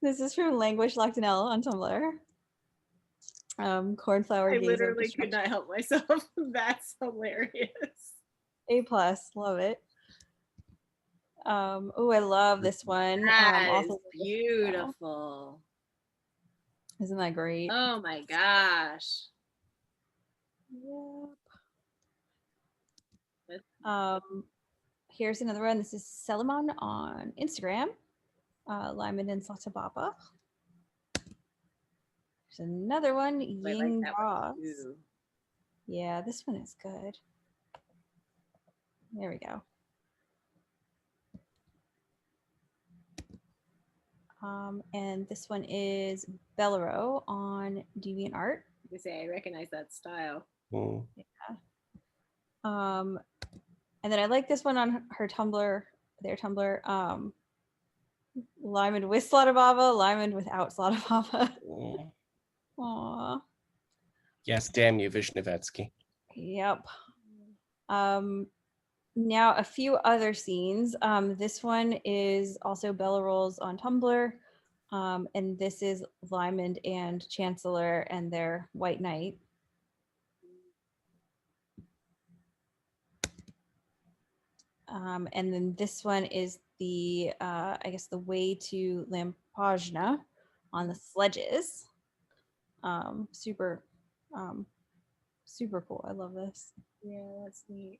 this is from Language Lactanella on Tumblr. Cornflower I gaze of literally could destruction. not help myself. That's hilarious. A+, love it. Oh, I love this one. That is Also, beautiful. isn't that great? Oh my gosh. Yep. Here's another one. This is Selimon on Instagram. Lyman and Slata Baba. There's another one. Ying Draws. Yeah, this one is good. There we go. And this one is Bellero on DeviantArt. I say I recognize that style. Mm. Yeah. And then I like this one on her Tumblr, their Tumblr. Lyman with Slata Baba, Lyman without Slata Baba. Mm. Aww. Yes, damn you, Vishnevetsky. Yep. Now a few other scenes. This one is also Bella Rolls on Tumblr. And this is Lyman and Chancellor and their White Knight. And then this one is the, I guess, the way to Lampajna on the sledges. Super cool. I love this. Yeah, that's neat.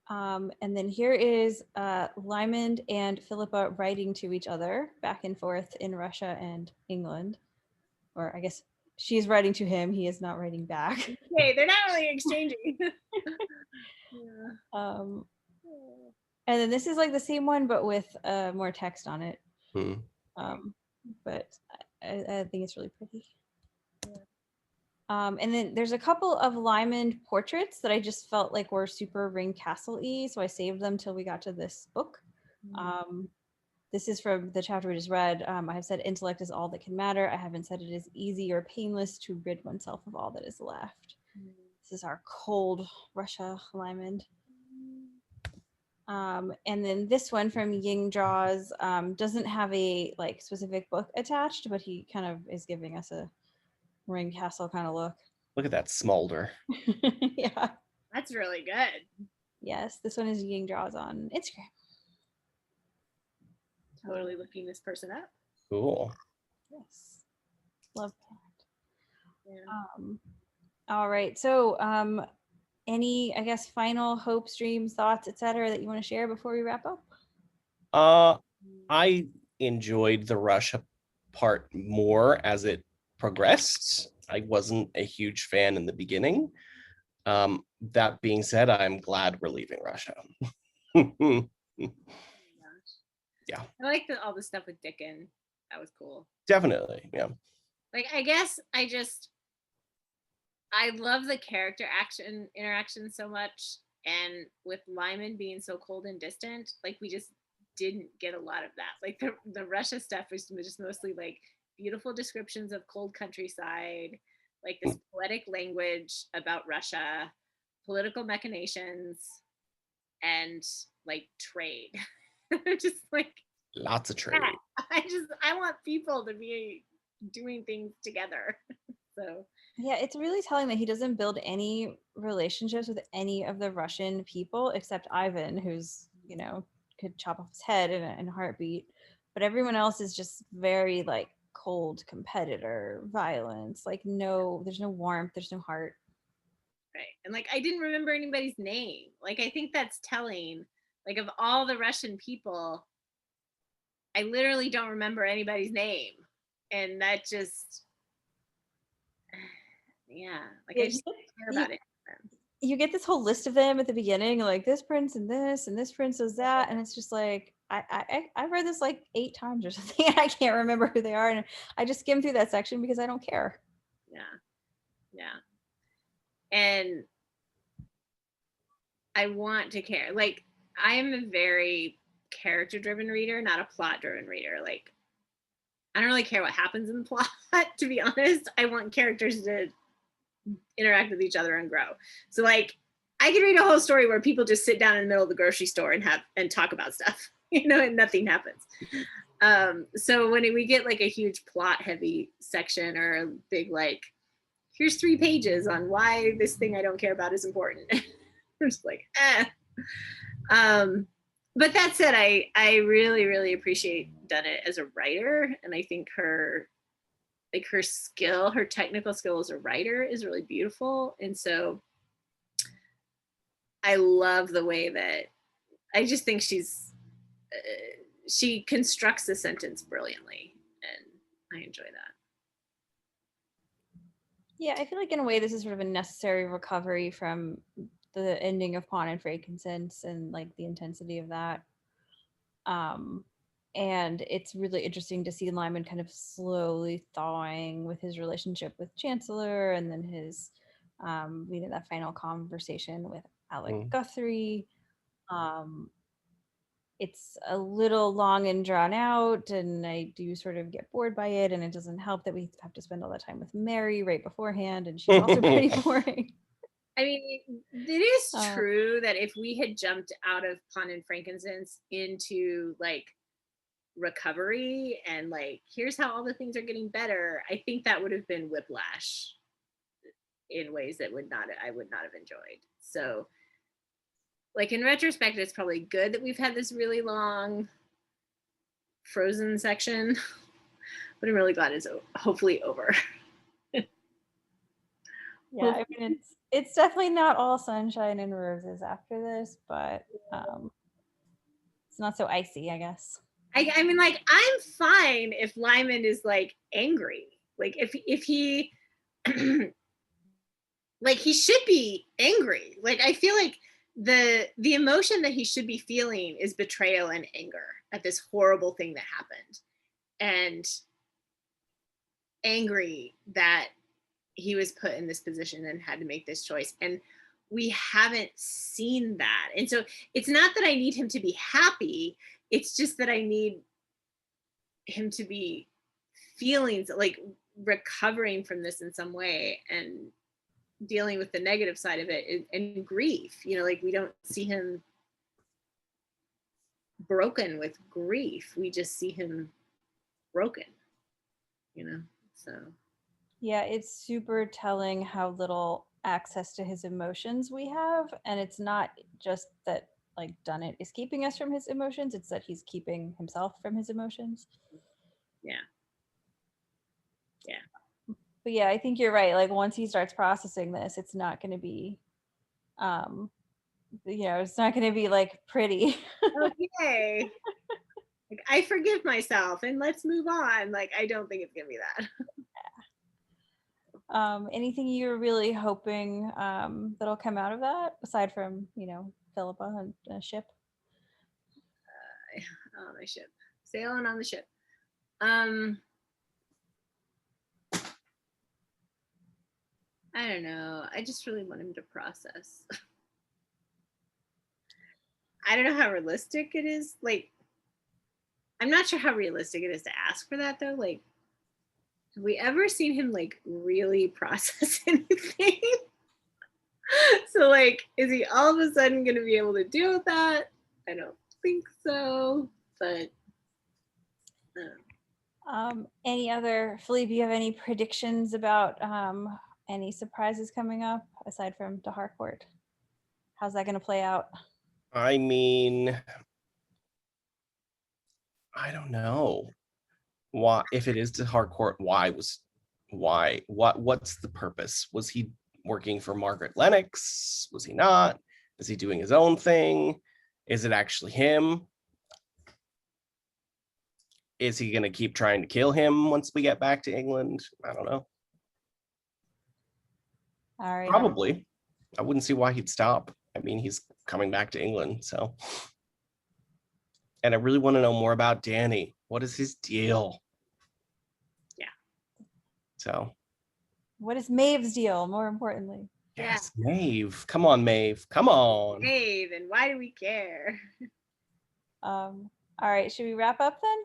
And then here is Lyman and Philippa writing to each other back and forth in Russia and England. Or I guess she's writing to him. He is not writing back. Okay, they're not really exchanging. Yeah. And then this is like the same one, but with more text on it. But I think it's really pretty. Yeah. And then there's a couple of Lyman portraits that I just felt like were super Ring Castle-y, so I saved them till we got to this book. This is from the chapter we just read. I have said intellect is all that can matter. I haven't said it is easy or painless to rid oneself of all that is left. This is our cold Russia Lyman. And then this one from Ying Draws doesn't have a like specific book attached, but he kind of is giving us a Ring Castle kind of look. Look at that smolder. Yeah. That's really good. Yes, this one is Ying Draws on Instagram. Totally looking this person up. Cool. Yes. Love that. Yeah. All right. So any, I guess, final hopes, dreams, thoughts, etc. that you want to share before we wrap up? I enjoyed the Russia part more as it progressed. I wasn't a huge fan in the beginning. That being said, I'm glad we're leaving Russia. Yeah. I like all the stuff with Dickon. That was cool. Definitely. Yeah. Like, I guess I love the character interaction so much. And with Lyman being so cold and distant, like we just didn't get a lot of that. Like the Russia stuff was just mostly like beautiful descriptions of cold countryside, like this poetic language about Russia, political machinations, and like trade. Just like lots of trade. I want people to be doing things together. So Yeah, it's really telling that he doesn't build any relationships with any of the Russian people except Ivan, who's, could chop off his head in a heartbeat. But everyone else is just very like cold competitor, violence, like there's no warmth, there's no heart. right. And like I didn't remember anybody's name. Like I think that's telling. Like of all the Russian people, I literally don't remember anybody's name. And that just yeah, like I just don't care about it. You get this whole list of them at the beginning, like this prince and this prince does that, and it's just like I read this like 8 times or something. And I can't remember who they are, and I just skim through that section because I don't care. Yeah. And I want to care. Like I am a very character-driven reader, not a plot-driven reader. Like I don't really care what happens in the plot, to be honest. I want characters to interact with each other and grow. So like I can read a whole story where people just sit down in the middle of the grocery store and talk about stuff, and nothing happens. So when we get like a huge plot heavy section or a big like, here's 3 pages on why this thing I don't care about is important. I'm just like, but that said, I really, really appreciate Dunnett as a writer. And I think her skill, her technical skill as a writer is really beautiful. And so I love the way that I just think she constructs the sentence brilliantly, and I enjoy that. Yeah, I feel like in a way this is sort of a necessary recovery from the ending of Pawn and Frankincense and like the intensity of that. And it's really interesting to see Lyman kind of slowly thawing with his relationship with Chancellor, and then his that final conversation with Alec Guthrie. It's a little long and drawn out, and I do sort of get bored by it, and it doesn't help that we have to spend all that time with Mary right beforehand, and she's also pretty boring. I mean, it is true that if we had jumped out of Pawn and Frankincense into like recovery and like here's how all the things are getting better, I think that would have been whiplash in ways that I would not have enjoyed. So like in retrospect, it's probably good that we've had this really long frozen section, but I'm really glad it's hopefully over. Yeah, I mean it's definitely not all sunshine and roses after this, but it's not so icy, I guess. I mean, like, I'm fine if Lyman is like angry. Like if he like he should be angry. Like I feel like the emotion that he should be feeling is betrayal and anger at this horrible thing that happened, and angry that he was put in this position and had to make this choice. And we haven't seen that. And so it's not that I need him to be happy. It's just that I need him to be feeling like recovering from this in some way and dealing with the negative side of it and grief. Like we don't see him broken with grief. We just see him broken, so. Yeah, it's super telling how little access to his emotions we have. And it's not just that like Dunnett is keeping us from his emotions, it's that he's keeping himself from his emotions. Yeah. But yeah, I think you're right. Like once he starts processing this, it's not going to be it's not going to be like pretty. Okay. Like I forgive myself and let's move on. Like I don't think it's going to be that. Anything you're really hoping that'll come out of that aside from Philippa and a ship? On the ship, sailing on the ship. I don't know. I just really want him to process. I don't know how realistic it is. Like, I'm not sure how realistic it is to ask for that though. Like, have we ever seen him like really process anything? So like, is he all of a sudden going to be able to deal with that? I don't think so, but Any other, Philippe, you have any predictions about any surprises coming up aside from the Harcourt? How's that going to play out? I mean, I don't know. Why, if it is to Harcourt, what's the purpose? Was he working for Margaret Lennox? Was he not? Is he doing his own thing? Is it actually him? Is he going to keep trying to kill him once we get back to England? I don't know. All right. Probably. I wouldn't see why he'd stop. I mean, he's coming back to England, so. And I really want to know more about Danny. What is his deal? Yeah. So. What is Maeve's deal, more importantly? Yes, Maeve. Come on, Maeve. Come on. Maeve, and why do we care? All right, should we wrap up then?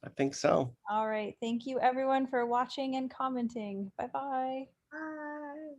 I think so. All right, thank you everyone for watching and commenting. Bye-bye. Bye.